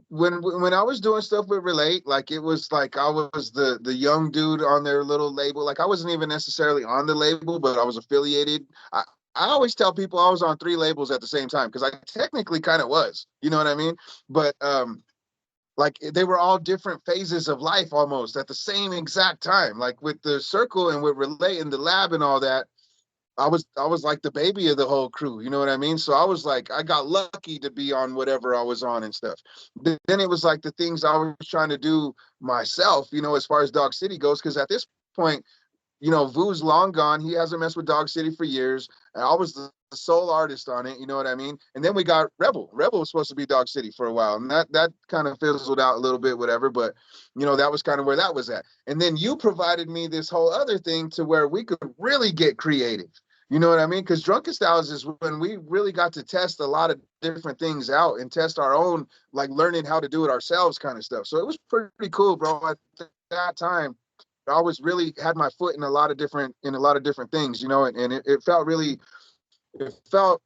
when I was doing stuff with Relate, like it was like I was the young dude on their little label. Like I wasn't even necessarily on the label, but I was affiliated. I always tell people I was on three labels at the same time because I technically kind of was. You know what I mean? But like they were all different phases of life almost at the same exact time. Like with the circle and with Relate and the lab and all that, I was like the baby of the whole crew, you know what I mean? So I was like, I got lucky to be on whatever I was on and stuff. Then it was like the things I was trying to do myself, as far as Dog City goes, because at this point, Vu's long gone. He hasn't messed with Dog City for years. And I was the sole artist on it, you know what I mean? And then we got Rebel. Rebel was supposed to be Dog City for a while, and that kind of fizzled out a little bit, whatever. But that was kind of where that was at. And then you provided me this whole other thing to where we could really get creative. You know what I mean? Because Drunken Styles is when we really got to test a lot of different things out and test our own, like learning how to do it ourselves kind of stuff. So it was pretty cool, bro. At that time, I was really had my foot in a lot of different things, and it felt really it felt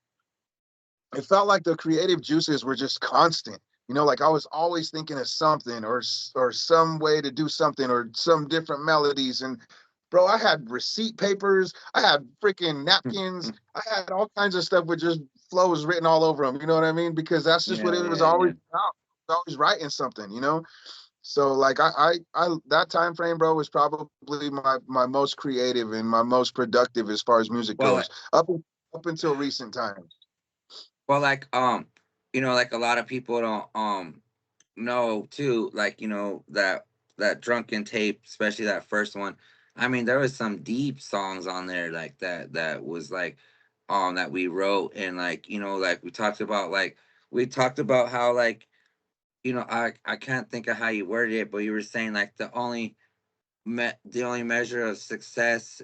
it felt like the creative juices were just constant. Like I was always thinking of something or some way to do something or some different melodies. And bro, I had receipt papers, I had freaking napkins, I had all kinds of stuff with just flows written all over them. You know what I mean? Because that's just what Yeah, it was yeah, always yeah. about. I was always writing something. So like I that time frame, bro, was probably my most creative and my most productive as far as music Well, goes, up until recent times. like like a lot of people don't know too, like that drunken tape, especially that first one. I mean, there was some deep songs on there like that was like that we wrote, and like like we talked about how like I can't think of how you worded it, but you were saying like the only measure of success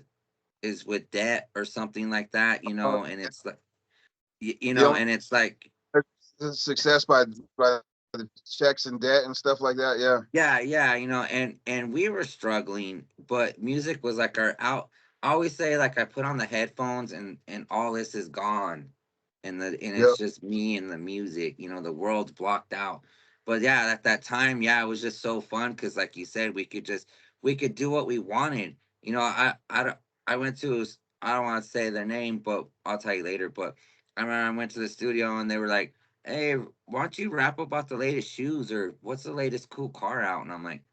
is with debt or something like that, Uh, and it's like The only and it's like success by the checks and debt and stuff like that. Yeah. yeah, yeah, and we were struggling, but music was like our out. I always say like I put on the headphones and all this is gone, and Yep. it's just me and the music. The world's blocked out. But yeah, at that time, yeah, it was just so fun because, like you said, we could do what we wanted. I went to I don't want to say their name, but I'll tell you later. But I remember I went to the studio and they were like, hey, why don't you rap about the latest shoes or what's the latest cool car out? And I'm like,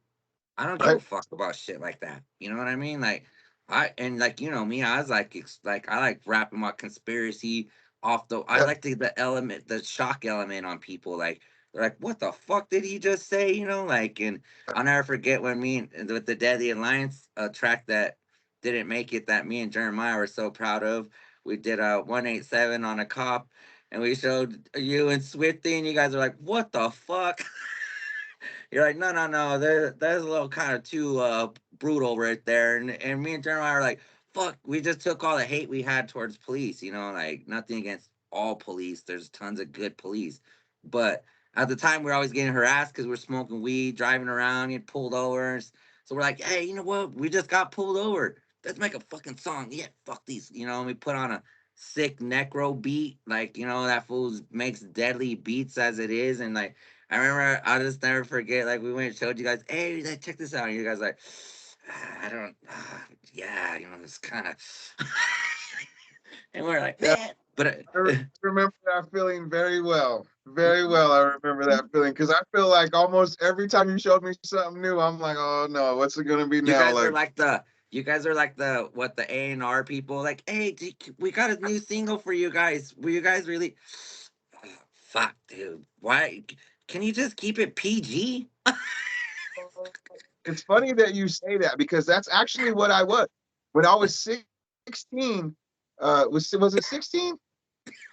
I don't give a Right. fuck about shit like that. You know what I mean? Like, like me, I was like, like I like rapping my conspiracy off the. I Yeah. like the element, the shock element on people. Like, they're like, what the fuck did he just say? Like, and I'll never forget when me and with the Deadly Alliance, a track that didn't make it that me and Jeremiah were so proud of. We did a 187 on a cop, and we showed you and Swifty, and you guys are like, what the fuck? You're like, no, no, no. There's a little kind of too brutal right there. And me and Jeremiah are like, fuck, we just took all the hate we had towards police, like nothing against all police. There's tons of good police. But at the time we are always getting harassed because we're smoking weed, driving around, getting pulled over. So we're like, hey, you know what? We just got pulled over. Let's make a fucking song. Yeah, fuck these. And we put on a sick necro beat. Like, that fool makes deadly beats as it is. And like I remember, I'll just never forget. Like we went and showed you guys, hey, check this out. And you guys like, I don't, yeah, it's kind of, and we're like, Yeah. man, but I remember that feeling very well. Very well. I remember that feeling because I feel like almost every time you showed me something new, I'm like, oh no, what's it gonna be you now? guys are Like, like you guys are like the A&R people. Like, hey, we got a new single for you guys. Will you guys really? Fuck, dude. Why? Can you just keep it PG? it's funny that you say that because that's actually what I was when I was 16. Was it 16?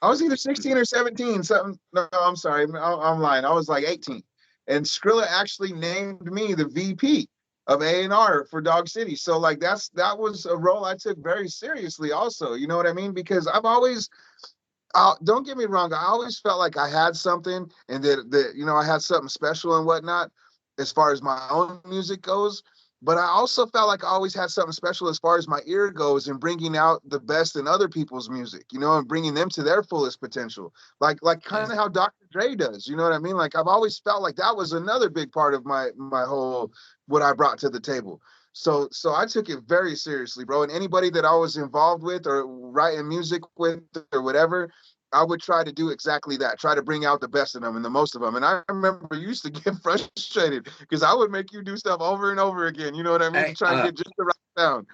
I was either 16 or 17. Something. No, I'm sorry. I'm lying. I was like 18. And Skrilla actually named me the VP of A&R for Dog City. So like that was a role I took very seriously. Also, you know what I mean? Because I've always don't get me wrong. I always felt like I had something, and that I had something special and whatnot, as far as my own music goes. But I also felt like I always had something special as far as my ear goes, and bringing out the best in other people's music, and bringing them to their fullest potential, like kind of Yes. how Dr. Dre does. You know what I mean? Like I've always felt like that was another big part of my whole what I brought to the table. So I took it very seriously, bro. And anybody that I was involved with or writing music with or whatever, I would try to do exactly that. Try to bring out the best in them and the most of them. And I remember you used to get frustrated because I would make you do stuff over and over again. You know what I mean? To Hey, try and get just the right sound.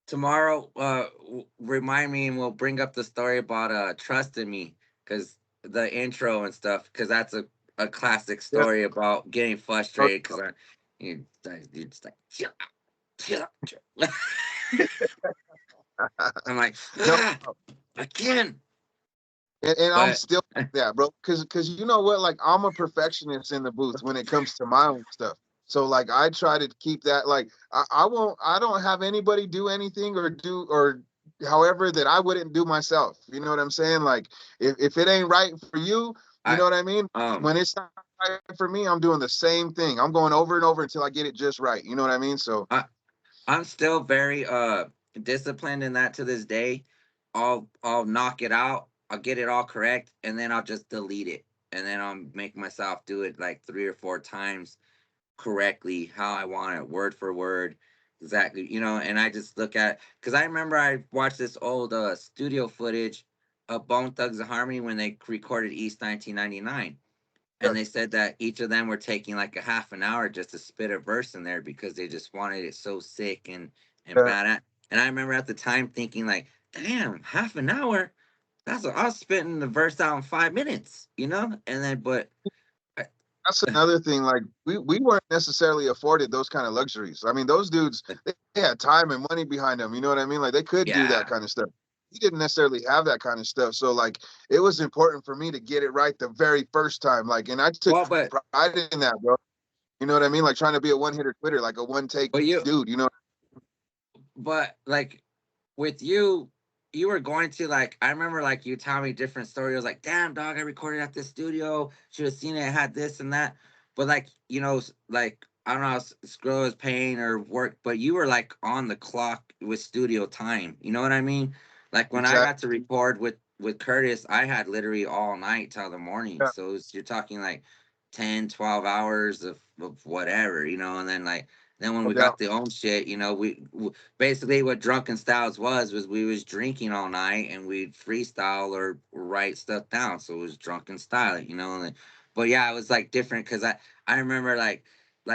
tomorrow remind me and we'll bring up the story about trust in me because the intro and stuff because that's a classic Yeah. story about getting No, frustrated because you're just like chill out, chill out, chill out." I'm like no. I can And I'm but still like that, bro. Cause you know what? Like I'm a perfectionist in the booth when it comes to my own stuff. So like I try to keep that like I don't have anybody do anything or however that I wouldn't do myself. You know what I'm saying? Like if it ain't right for you, you I know what I mean? um When it's not right for me, I'm doing the same thing. I'm going over and over until I get it just right. You know what I mean? So I I'm still very disciplined in that to this day. I'll knock it out. I'll get it all correct, and then I'll just delete it, and then I'll make myself do it like 3 or 4 times correctly how I want it, word for word, exactly. And I just look at because I remember I watched this old studio footage of Bone Thugs and Harmony when they recorded East 1999, yeah, and they said that each of them were taking like a half an hour just to spit a verse in there because they just wanted it so sick and yeah, bad at. And I remember at the time thinking like, damn, half an hour. I was spitting the verse out in 5 minutes, And then, but I- that's another thing. Like we weren't necessarily afforded those kind of luxuries. I mean, those dudes they had time and money behind them. You know what I mean? Like they could do that yeah, kind of stuff. we didn't necessarily have that kind of stuff. So like it was important for me to get it right the very first time. Like, and I took Well, pride in that, bro. You know what I mean? Like trying to be a one hitter quitter, like a one take but you, dude. You know, but like with you, you were going to like, I remember like you telling me different stories. I was like, damn dog, I recorded at this studio. Should have seen it. It had this and that. But like, you know, like I don't know how Skrill was paying or work, but you were like on the clock with studio time. You know what I mean? Like when I exactly. got to record with Curtis, I had literally all night till the morning. Yeah, So you're talking like 10, 12 hours of whatever, you know, and then like then when no we doubt. got the own shit, you know, basically what drunken styles was we was drinking all night and we'd freestyle or write stuff down, so it was drunken style, you know. But yeah, it was like different because I remember like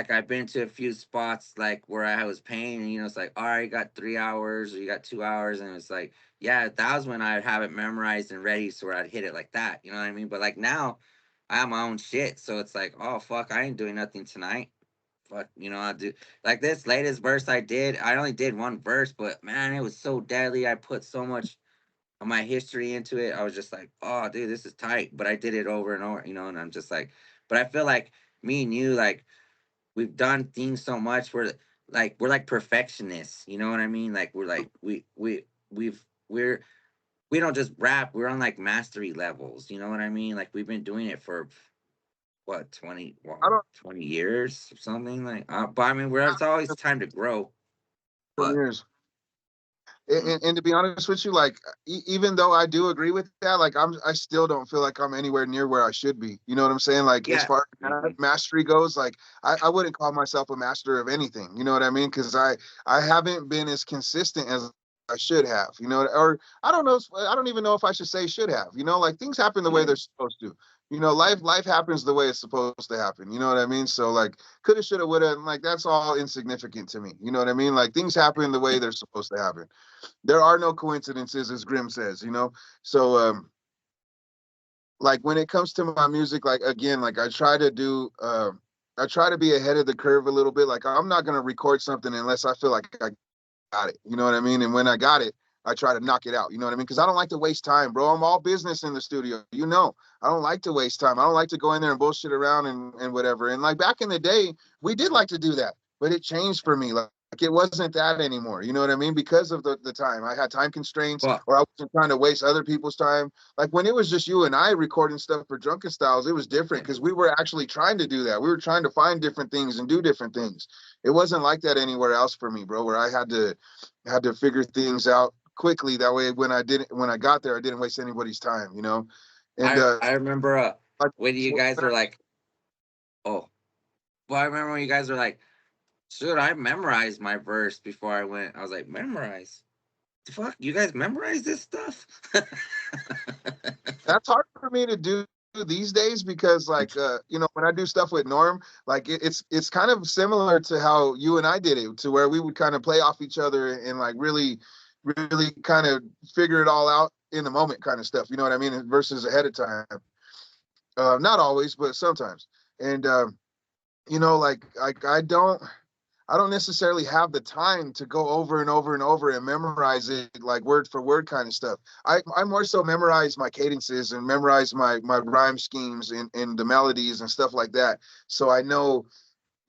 I've been to a few spots like where I was paying, and you know, it's like, all right, you got 3 hours or you got 2 hours, and it's like, yeah, that was when I'd have it memorized and ready, so where I'd hit it like that, you know what I mean? But like now I have my own shit, so it's like, oh fuck, I ain't doing nothing tonight. Fuck, you know, I do like this latest verse I did. I only did one verse, but man, it was so deadly. I put so much of my history into it. I was just like, oh, dude, this is tight. But I did it over and over, you know, and I'm just like, but I feel like me and you, like, we've done things so much. We're like perfectionists. You know what I mean? Like, we're like, we're, we don't just rap. We're on like mastery levels. You know what I mean? Like, we've been doing it for what 20 I don't 20 years or something like but I mean we're it's always time to grow from but years. mm, And to be honest with you, like even though I do agree with that, like I still don't feel like I'm anywhere near where I should be. You know what I'm saying? Like as yeah, far as mhm, mastery goes, like I wouldn't call myself a master of anything. You know what I mean? Because I haven't been as consistent as I should have. You know, or I don't know. I don't even know if I should say should have. You know, like things happen the way yeah, they're supposed to. You know, life happens the way it's supposed to happen. You know what I mean? So like coulda, shoulda, woulda, like that's all insignificant to me. You know what I mean? Like things happen the way they're supposed to happen. There are no coincidences, as Grimm says, you know. So like when it comes to my music, like again, like I try to be ahead of the curve a little bit. Like I'm not gonna record something unless I feel like I got it. You know what I mean? And when I got it, I try to knock it out. You know what I mean? Because I don't like to waste time, bro. I'm all business in the studio. You know, I don't like to waste time. I don't like to go in there and bullshit around and whatever. And like back in the day, we did like to do that, but it changed for me. Like it wasn't that anymore. You know what I mean? Because of the time. I had time constraints well or I wasn't trying to waste other people's time. Like when it was just you and I recording stuff for Drunken Styles, it was different yeah, because we were actually trying to do that. We were trying to find different things and do different things. It wasn't like that anywhere else for me, bro, where I had to figure things out quickly. That way, when I got there, I didn't waste anybody's time, you know. And I remember like, when you guys were like, oh, well, I remember when you guys were like, should I memorize my verse before I went? I was like, memorize the fuck, you guys memorize this stuff? that's hard for me to do these days because like you know, when I do stuff with Norm, like it's kind of similar to how you and I did it, to where we would kind of play off each other and like really kind of figure it all out in the moment kind of stuff, you know what I mean, versus ahead of time. Not always, but sometimes. And you know, like I don't necessarily have the time to go over and over and over and memorize it like word for word kind of stuff. I more so memorize my cadences and memorize my rhyme schemes and the melodies and stuff like that. So I know,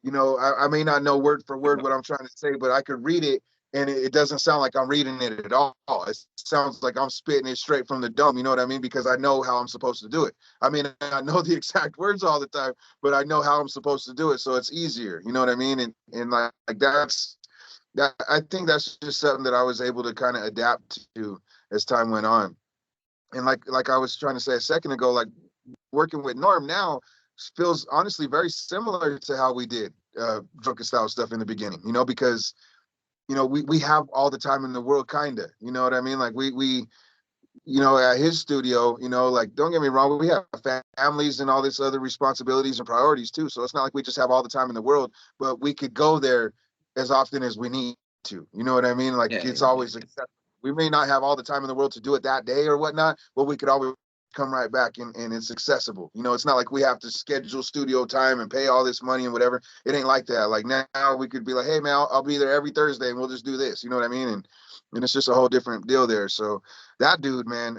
you know, I may not know word for word what I'm trying to say, but I could read it and it doesn't sound like I'm reading it at all. It sounds like I'm spitting it straight from the dome. You know what I mean? Because I know how I'm supposed to do it. I mean, I know the exact words all the time, but I know how I'm supposed to do it. So it's easier. You know what I mean? And like that, I think that's just something that I was able to kind of adapt to as time went on. And like I was trying to say a second ago, like working with Norm now feels honestly very similar to how we did drunken style stuff in the beginning, you know, because you know we have all the time in the world, kind of, you know what I mean, like we you know, at his studio, you know, like don't get me wrong, we have families and all this other responsibilities and priorities too, so it's not like we just have all the time in the world, but we could go there as often as we need to, you know what I mean, like Yeah, it's yeah, yeah. always, we may not have all the time in the world to do it that day or whatnot, but we could always come right back, and it's accessible. It's not like we have to schedule studio time and pay all this money and whatever. It ain't like that. Like now we could be like, hey man, I'll be there every Thursday and we'll just do this. You know what I mean? And it's just a whole different deal there. So that dude, man,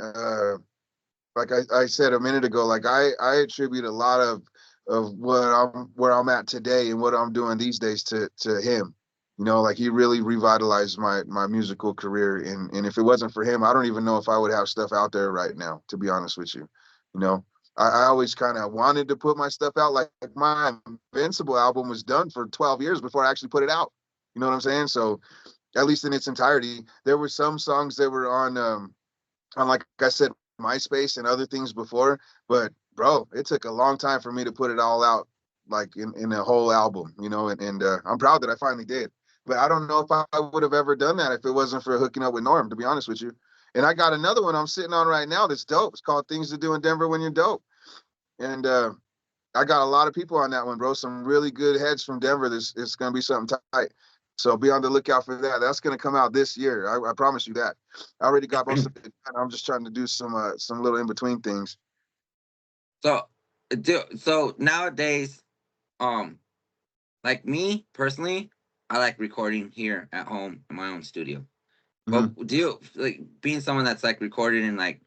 like I said a minute ago, like I attribute a lot of what I'm where I'm at today and what I'm doing these days to him. Like he really revitalized my musical career, and if it wasn't for him, I don't even know if I would have stuff out there right now, to be honest with you. You know, I always kind of wanted to put my stuff out. Like my Invincible album was done for 12 years before I actually put it out. You know what I'm saying? So at least in its entirety, there were some songs that were on like I said, MySpace and other things before. But bro, it took a long time for me to put it all out, like in a whole album, and I'm proud that I finally did. But I don't know if I would have ever done that if it wasn't for hooking up with Norm, to be honest with you. And I got another one I'm sitting on right now that's dope. It's called Things to Do in Denver When You're Dope. And I got a lot of people on that one, bro. Some really good heads from Denver. This It's gonna be something tight. So be on the lookout for that. That's gonna come out this year. I promise you that. I already got most of it done. I'm just trying to do some little in between things. So, so nowadays, um, like me personally, I like recording here at home in my own studio. Hmm. But do you like being someone that's like recorded in like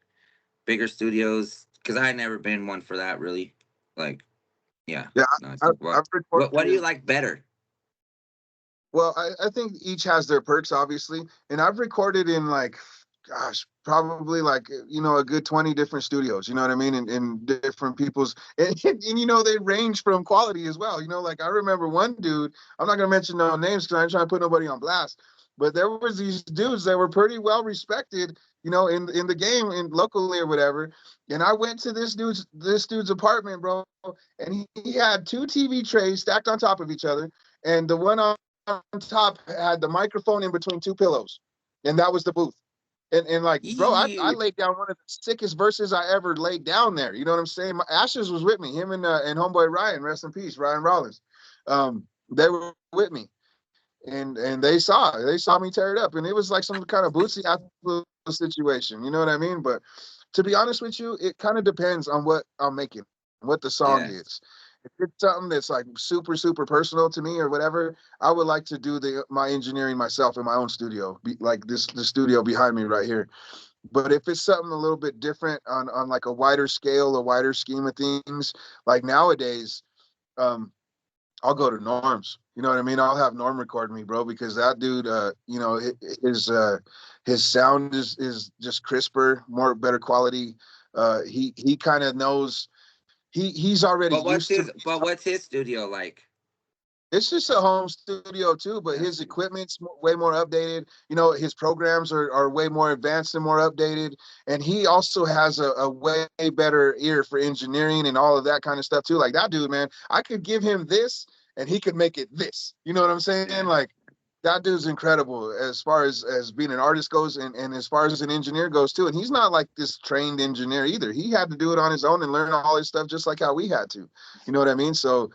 bigger studios? Because I had never been one for that really. Like, yeah, Yeah, no, I I, think I've recorded what do you in. like better? Well, I think each has their perks, obviously. And I've recorded in like, gosh, probably like, a good 20 different studios, you know what I mean? And different people's, and they range from quality as well. Like I remember one dude, I'm not going to mention no names because I'm trying to put nobody on blast, but there was these dudes that were pretty well respected, in the game and locally or whatever. And I went to this dude's apartment, bro, and he had two TV trays stacked on top of each other. And the one on top had the microphone in between two pillows, and that was the booth. And like, bro, I Eee. laid down one of the sickest verses I ever laid down there. You know what I'm saying? My Ashes was with me, him and homeboy Ryan, rest in peace, Ryan Rollins. They were with me, and they saw me tear it up, and it was like some kind of bootsy situation. You know what I mean? But to be honest with you, it kind of depends on what I'm making, what the song Yes. is. If it's something that's like super super personal to me or whatever, I would like to do my engineering myself in my own studio, like the studio behind me right here. But if it's something a little bit different on like a wider scale, a wider scheme of things, like nowadays, um, I'll go to Norm's. You know what I mean? I'll have Norm record me, bro, because that dude, his sound is just crisper, more better quality. He kind of knows. He's already used to. What's his studio like? It's just a home studio too, but Got his you. equipment's way more updated. His programs are way more advanced and more updated. And he also has a way better ear for engineering and all of that kind of stuff too. Like that dude, man, I could give him this and he could make it this. You know what I'm saying? Yeah. Like that dude's incredible as far as being an artist goes, and as far as an engineer goes too. And he's not like this trained engineer either. He had to do it on his own and learn all his stuff just like how we had to. You know what I mean? So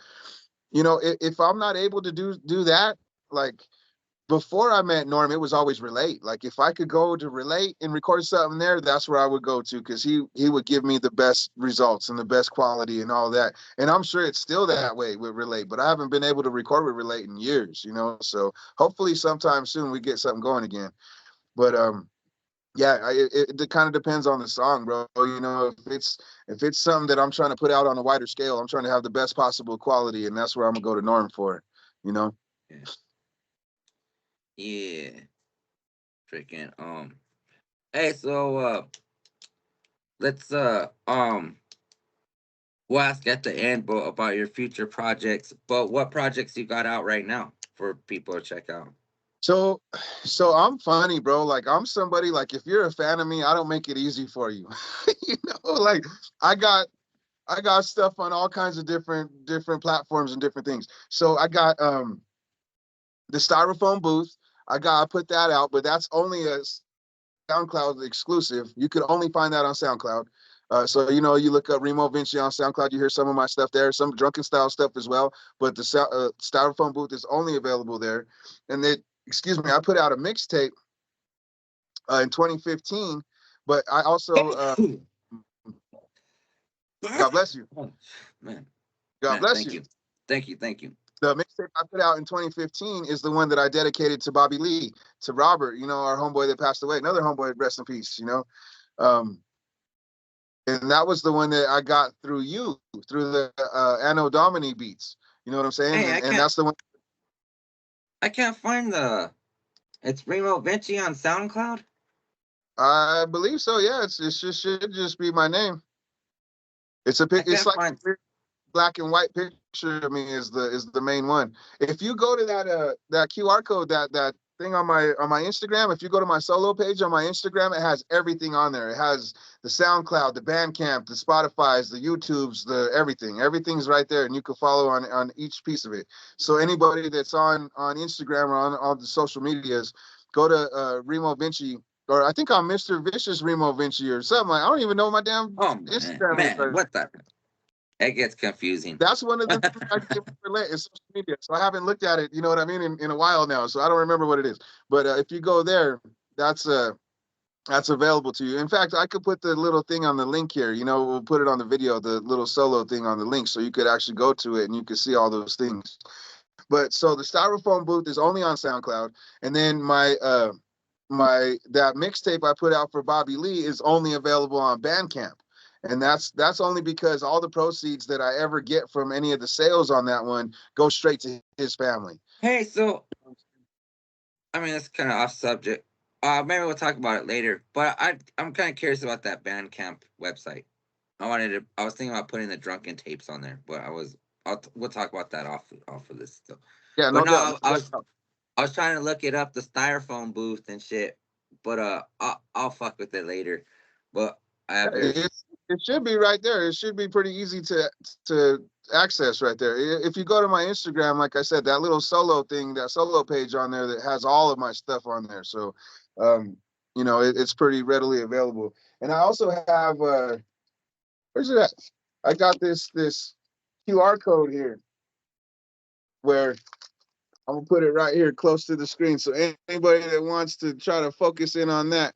if I'm not able to do that, like before I met Norm, it was always Relate. Like if I could go to Relate and record something there, that's where I would go to, because he would give me the best results and the best quality and all that. And I'm sure it's still that way with Relate, but I haven't been able to record with Relate in years, So hopefully sometime soon we get something going again. But yeah, it kind of depends on the song, bro. If it's something that I'm trying to put out on a wider scale, I'm trying to have the best possible quality, and that's where I'm gonna go to Norm for. You know. Yeah. Yeah. Freaking Hey, so let's we'll ask at the end about your future projects. But what projects you got out right now for people to check out? So, so I'm funny, bro. Like I'm somebody, like if you're a fan of me, I don't make it easy for you. Like I got I got stuff on all kinds of different platforms and different things. So I got the styrofoam booth. I put that out, but that's only a SoundCloud exclusive. You could only find that on SoundCloud. So you look up Remo Vinci on SoundCloud, you hear some of my stuff there, some drunken style stuff as well. But the styrofoam booth is only available there. And then, excuse me, I put out a mixtape in 2015, but I also God bless you. Oh, man, God man, bless thank you. you, thank you, thank you. The mixtape I put out in 2015 is the one that I dedicated to Bobby Lee, to Robert, our homeboy that passed away, another homeboy, rest in peace. Um, and that was the one that I got through you, through the Anno Domini beats. You know what I'm saying? Hey, And that's the one. I can't find the. It's Rimo Vinci on SoundCloud. I believe so. Yeah, it's just should just be my name. It's a I pic. It's can't like find. black and white picture of me is the main one. If you go to that QR code, that thing on my Instagram, if you go to my solo page on my Instagram, it has everything on there. It has the SoundCloud, the Bandcamp, the Spotify's, the YouTubes, the everything. Everything's right there, and you can follow on each piece of it. So anybody that's on Instagram or on all the social medias, go to Remo Vinci. Or I think I'm Mr. Vicious Remo Vinci or something like. I don't even know what my damn Oh man, Instagram is man, right. what the? It gets confusing. That's one of the things I can't relate is social media. So I haven't looked at it, you know what I mean, in a while now. So I don't remember what it is. But if you go there, that's uh that's available to you. In fact, I could put the little thing on the link here. We'll put it on the video, the little solo thing on the link, so you could actually go to it and you could see all those things. But so the styrofoam booth is only on SoundCloud, and then my that mixtape I put out for Bobby Lee is only available on Bandcamp. And that's only because all the proceeds that I ever get from any of the sales on that one go straight to his family. Hey, so I mean that's kind of off subject. Maybe we'll talk about it later. But I'm kind of curious about that Bandcamp website. I wanted to. I was thinking about putting the drunken tapes on there, but we'll talk about that off of this still. Yeah, But no no, doubt. I No was doubt. I was trying to look it up, the styrofoam booth and shit. But I'll fuck with it later. But I have very. It should be right there. It should be pretty easy to access right there. If you go to my Instagram, like I said, that little solo thing, that solo page on there that has all of my stuff on there. So, it's pretty readily available. And I also have where's it at? I got this QR code here where I'm gonna put it right here close to the screen. So anybody that wants to try to focus in on that,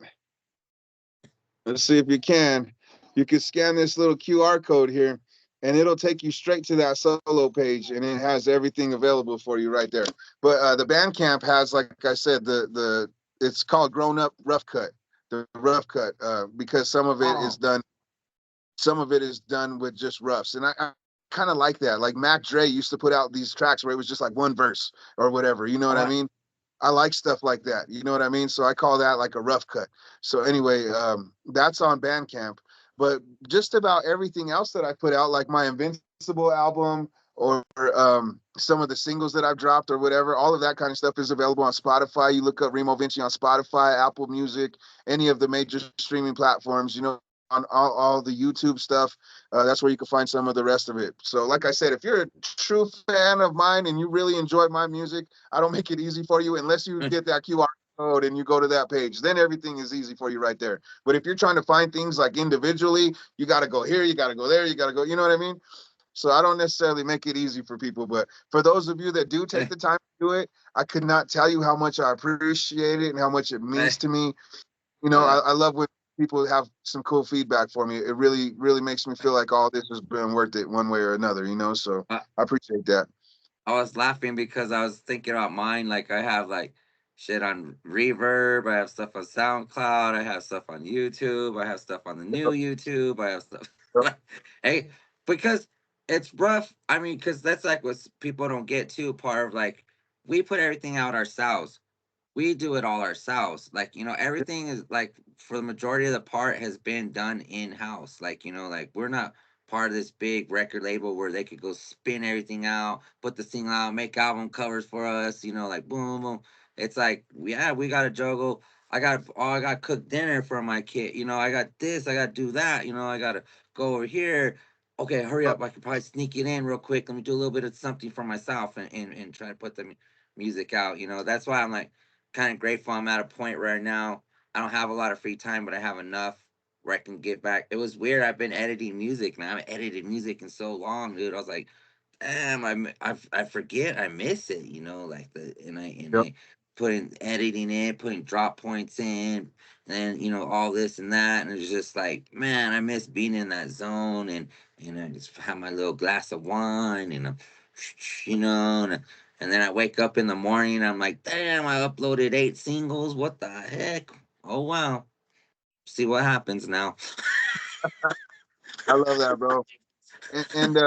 let's see if you can. You can scan this little QR code here, and it'll take you straight to that solo page, and it has everything available for you right there. But the Bandcamp has, like I said, the it's called Grown Up Rough Cut, the rough cut, because Oh, some of it is done with just roughs, and I kind of like that. Like Mac Dre used to put out these tracks where it was just like one verse or whatever. You know what I oh, mean? I like stuff like that. You know what I mean? So I call that like a rough cut. So anyway, that's on Bandcamp. But just about everything else that I put out, like my Invincible album or some of the singles that I've dropped or whatever, all of that kind of stuff is available on Spotify. You look up Remo Vinci on Spotify, Apple Music, any of the major streaming platforms. On all the YouTube stuff. That's where you can find some of the rest of it. So, like I said, if you're a true fan of mine and you really enjoy my music, I don't make it easy for you unless you get that QR code and you go to that page. Then everything is easy for you right there. But if you're trying to find things like individually, you got to go here, you got to go there, you got to go. You know what I mean? So I don't necessarily make it easy for people, but for those of you that do take the time to do it, I could not tell you how much I appreciate it and how much it means eh, to me. uh, I love when people have some cool feedback for me. It really, really makes me feel like all this has been worth it one way or another. So uh, I appreciate that. I was laughing because I was thinking about mine. Like I have like shit on Reverb. I have stuff on SoundCloud. I have stuff on YouTube. I have stuff on the new YouTube. I have stuff. Hey, because it's rough. I mean, because that's like what people don't get too. Part of like we put everything out ourselves. We do it all ourselves. Like, everything is like for the majority of the part has been done in house. Like, like we're not part of this big record label where they could go spin everything out, put the single out, make album covers for us, like boom, boom. It's like, yeah, we got to juggle. I got to cook dinner for my kid. I got this, I got to do that. I got to go over here. Okay, hurry up. I could probably sneak it in real quick. Let me do a little bit of something for myself and try to put the music out. That's why I'm like, kind of grateful I'm at a point right now. I don't have a lot of free time, but I have enough where I can get back. It was weird. I've been editing music, man. I haven't edited music in so long, dude. I was like, damn, I forget, I miss it, like Yep. I put in editing in, putting drop points in, and all this and that, and it's just like, man, I miss being in that zone and and I just have my little glass of wine, and I'm, you know, and then I wake up in the morning, and I'm like, damn, I uploaded 8 singles. What the heck? Oh wow. See what happens now. I love that, bro. And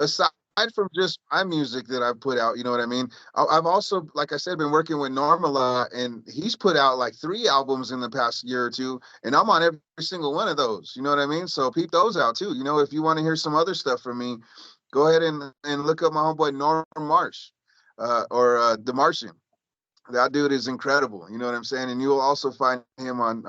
aside from just my music that I've put out, you know what I mean? I've also, like I said, been working with Norm a lot, and he's put out like 3 albums in the past year or two, and I'm on every single one of those. You know what I mean? So peep those out too. You know, if you want to hear some other stuff from me, go ahead and look up my homeboy Norm Marsh, or The Martian. That dude is incredible. You know what I'm saying? And you'll also find him on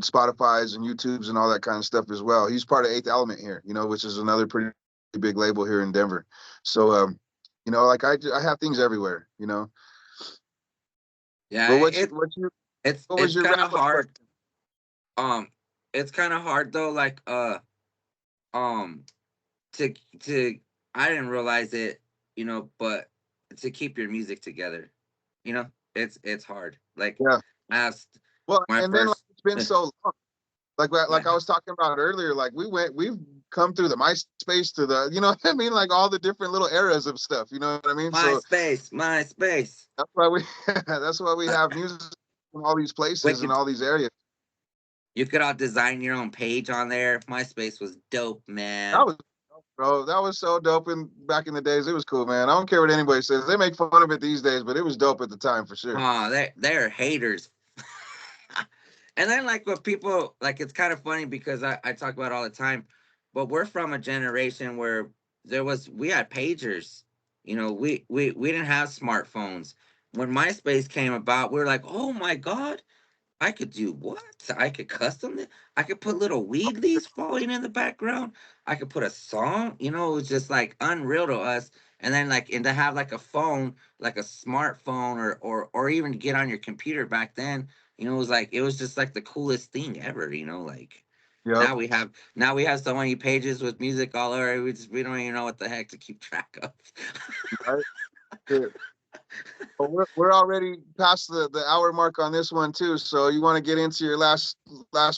Spotify's and YouTube's and all that kind of stuff as well. He's part of Eighth Element here, you know, which is another pretty big label here in Denver. So, you know, like I have things everywhere, you know. Yeah, But it's what was it's your kind wrap of up hard. question? Um, it's kind of hard though. Like um, to to I didn't realize it, but to keep your music together, it's hard. Like Yeah. I asked Well, my and then like first, it's been so long. Like yeah, I was talking about earlier, like we've come through the MySpace to the, you know what I mean, like all the different little eras of stuff. You know what I mean? So MySpace. that's why we that's why we have music from all these places and Wicked. all these areas. You could all design your own page on there. MySpace was dope, That man. was dope, bro. That was so dope in back in the days. It was cool, man. I don't care what anybody says. They make fun of it these days, but it was dope at the time for sure. Oh, they're haters. And then like what people like, it's kind of funny because I talk about it all the time, but we're from a generation where we had pagers. We didn't have smartphones. When MySpace came about, we were like, oh my God, I could do what? I could custom it. I could put little weed leaves falling in the background. I could put a song. It was just like unreal to us. And then and to have like a phone, like a smartphone, or even to get on your computer back then, it was just like the coolest thing ever. Like Yep. now we have so many pages with music all over. We don't even know what the heck to keep track of. Right. Well, we're already past the hour mark on this one too. So you want to get into your last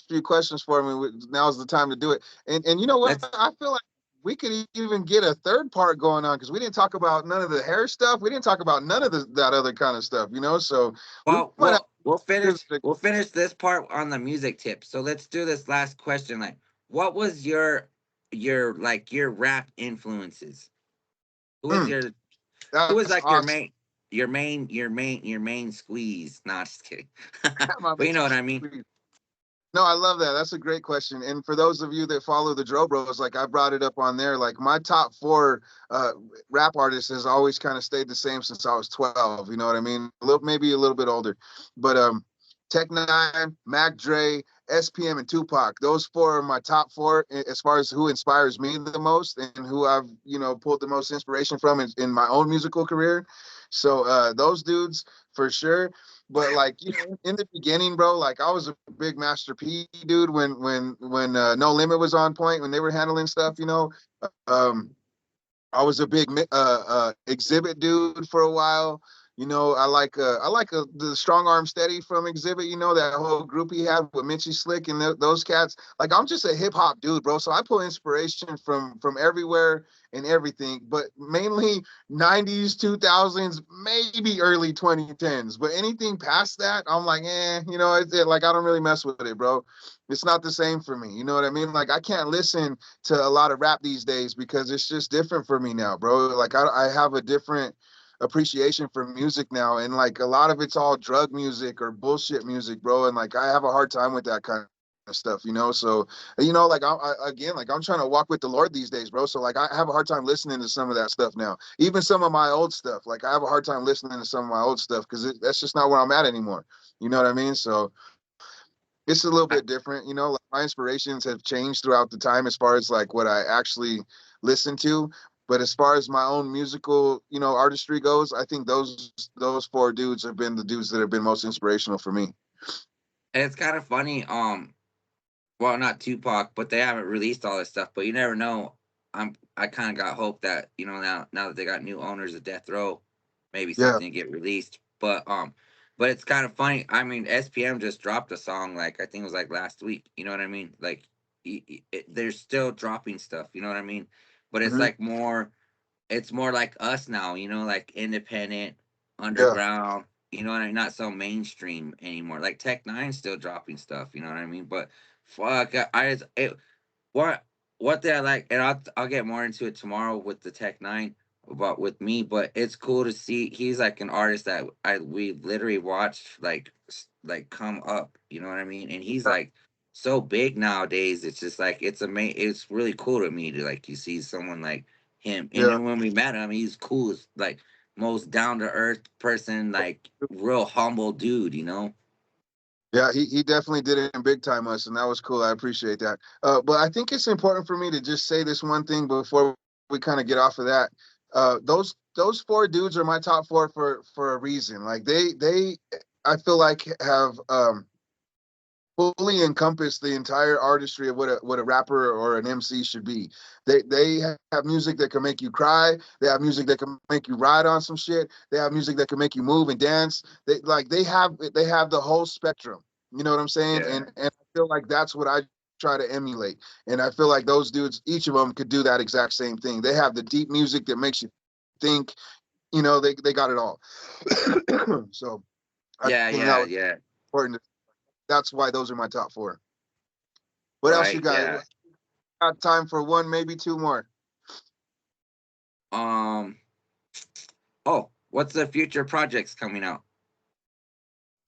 few questions for me? Now's the time to do it. And you know what? Let's I feel like we could even get a third part going on because we didn't talk about none of the hair stuff. We didn't talk about none of that other kind of stuff. You know, so we Well, might have we'll we'll to. finish we'll finish this part on the music tip. So let's do this last question. Like, what was your rap influences? Who was Mm, your who was that's like your awesome. main squeeze? Not just kidding. My But you know what I mean. man. No, I love that. That's a great question. And for those of you that follow the Dro Bros, like I brought it up on there, like my top four uh, rap artists has always kind of stayed the same since I was 12. You know what I mean? Maybe a little bit older, but Tech Nine, Mac Dre, SPM, and Tupac. Those four are my top four as far as who inspires me the most and who I've pulled the most inspiration from in my own musical career. So those dudes for sure. But like in the beginning, bro, like I was a big Master P dude when No Limit was on point when they were handling stuff. Um, I was a big Exhibit dude for a while. I like the Strong Arm Steady from Exhibit. That whole group he had with Mitchy Slick and those cats. Like I'm just a hip hop dude, bro. So I pull inspiration from everywhere and everything, but mainly 90s, 2000s, maybe early 2010s. But anything past that, I'm like, like I don't really mess with it, bro. It's not the same for me. You know what I mean? Like I can't listen to a lot of rap these days because it's just different for me now, bro. Like I have a different appreciation for music now, and like a lot of it's all drug music or bullshit music, bro. And like I have a hard time with that kind of stuff, So like again, like I'm trying to walk with the Lord these days, bro. So like I have a hard time listening to some of that stuff now. Even some of my old stuff, like I have a hard time listening to some of my old stuff because that's just not where I'm at anymore. You know what I mean? So it's a little bit different, like my inspirations have changed throughout the time as far as like what I actually listen to. But as far as my own musical, artistry goes, I think those four dudes have been the dudes that have been most inspirational for me. And it's kind of funny. Well, not Tupac, but they haven't released all this stuff. But you never know. I kind of got hope that now that they got new owners of Death Row, maybe Yeah. something get released. But it's kind of funny. I mean, SPM just dropped a song like I think it was like last week. You know what I mean? Like they're still dropping stuff. You know what I mean? But it's Hmm. like more. It's more like us now. You know, like independent, Yeah, underground. You know what I mean? Not so mainstream anymore. Like Tech 9 still dropping stuff. You know what I mean? But fuck, what what they like, and I'll get more into it tomorrow with the Tech 9 about with me. But it's cool to see he's like an artist that I we literally watched like like come up. You know what I mean? And he's yeah, like so big nowadays. It's just like it's amazing. It's really cool to me to like you see someone like him. And yeah. then when we met him, he's cool as like most down to earth person, like real humble dude. You know? Yeah, he definitely did it in big time us, and that was cool. I appreciate that. But I think it's important for me to just say this one thing before we kind of get off of that. Those four dudes are my top four for a reason. Like they I feel like have fully encompass the entire artistry of what a rapper or an MC should be. They have music that can make you cry. They have music that can make you ride on some shit. They have music that can make you move and dance. They have the whole spectrum. You know what I'm saying? Yeah. And I feel like that's what I try to emulate. And I feel like those dudes, each of them could do that exact same thing. They have the deep music that makes you think. They got it all. So I Yeah. think that Yeah. was Yeah. important. That's why those are my top four. What else you Right. got? Yeah. Got time for one, maybe two more. Um. Oh, what's the future projects coming out?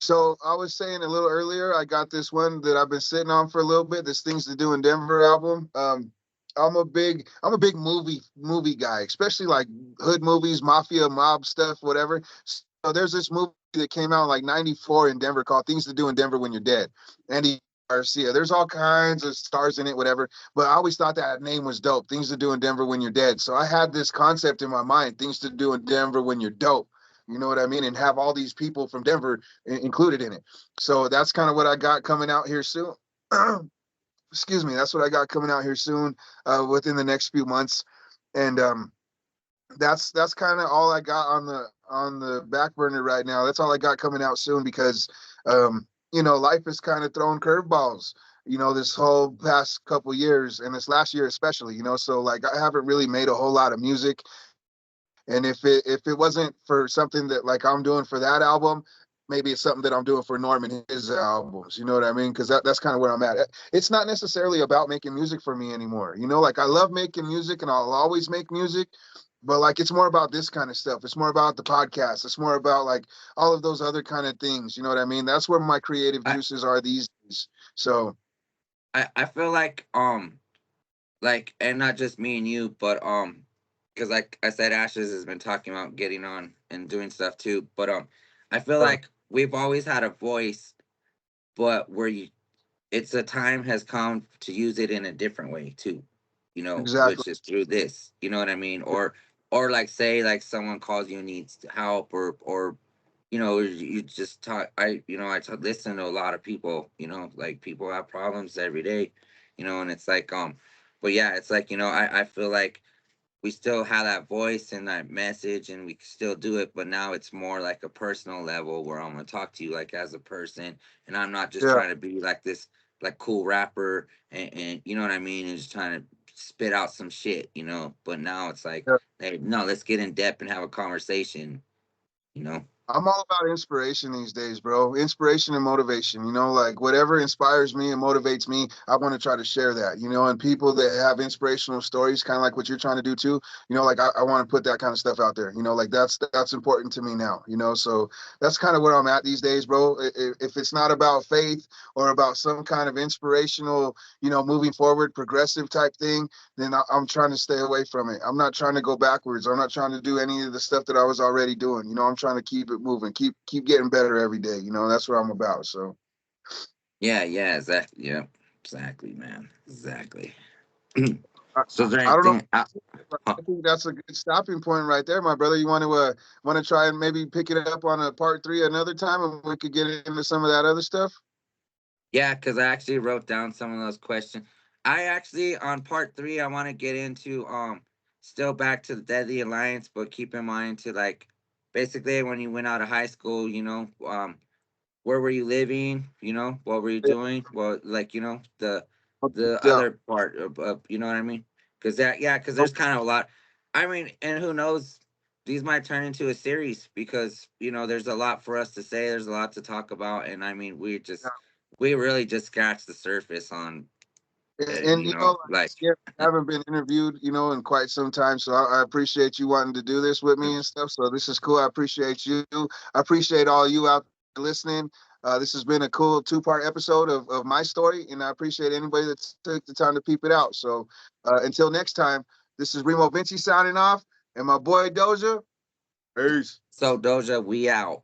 So I was saying a little earlier, I got this one that I've been sitting on for a little bit. This Things to Do in Denver album. I'm a big movie guy, especially like hood movies, mafia, mob stuff, whatever. So there's this movie that came out in like '94 in Denver called Things to Do in Denver When You're Dead. Andy Garcia. There's all kinds of stars in it, whatever. But I always thought that name was dope. Things to Do in Denver When You're Dead. So I had this concept in my mind, things to do in Denver when you're dope. You know what I mean? And have all these people from Denver included in it. So that's kind of what I got coming out here soon. Excuse me. That's what I got coming out here soon, within the next few months, and that's kind of all I got on the back burner right now. That's all I got coming out soon because, life has kind of thrown curveballs. This whole past couple years and this last year especially. So like I haven't really made a whole lot of music, and if it wasn't for something that like I'm doing for that album, maybe it's something that I'm doing for Norm and his albums. You know what I mean? Because that's kind of where I'm at. It's not necessarily about making music for me anymore. Like I love making music and I'll always make music, but like it's more about this kind of stuff. It's more about the podcast. It's more about like all of those other kind of things. You know what I mean? That's where my creative I juices are these days. So I feel like, and not just me and you, but because like I said, Ashes has been talking about getting on and doing stuff too. But I feel uh, like we've always had a voice, but where you it's a time has come to use it in a different way too, exactly. which is through this, you know what I mean? Or like say like someone calls you and needs help, or you just talk. Listen to a lot of people, like people have problems every day, and it's like but yeah, it's like I feel like we still have that voice and that message and we can still do it, but now it's more like a personal level where I'm gonna talk to you like as a person, and I'm not just Yeah. trying to be like this like cool rapper, and you know what I mean, and just trying to spit out some shit, but now it's like, Yeah. hey, no, let's get in depth and have a conversation, you know. I'm all about inspiration these days, bro. Inspiration and motivation, like whatever inspires me and motivates me, I want to try to share that, and people that have inspirational stories, kind of like what you're trying to do too, like I want to put that kind of stuff out there, like that's important to me now, so that's kind of where I'm at these days, bro. If it's not about faith or about some kind of inspirational, moving forward, progressive type thing, then I'm trying to stay away from it. I'm not trying to go backwards. I'm not trying to do any of the stuff that I was already doing. I'm trying to keep it moving, keep getting better every day. That's what I'm about. So Yeah, yeah, exactly. Yeah, exactly, man, exactly. I, So is there I don't know. anything I think that's a good stopping point right there, my brother. You want to try and maybe pick it up on a part three another time, and we could get into some of that other stuff. Yeah, because I actually wrote down some of those questions. I actually on part 3 I want to get into still back to the Deadly Alliance, but keep in mind to like basically when you went out of high school, where were you living? What were you doing? Well, like, the the Yeah. other part of you know what I mean? Because that, yeah, because Oh, there's kind of a lot. I mean, and who knows? These might turn into a series because there's a lot for us to say. There's a lot to talk about, and I mean, we really just scratched the surface on, and like, like yeah, I haven't been interviewed, in quite some time. So I appreciate you wanting to do this with me and stuff. So this is cool. I appreciate you. I appreciate all you out there listening. This has been a cool 2-part episode of my story, and I appreciate anybody that took the time to peep it out. So until next time, this is Remo Vinci signing off, and my boy Doja. Peace. so Doja, we out.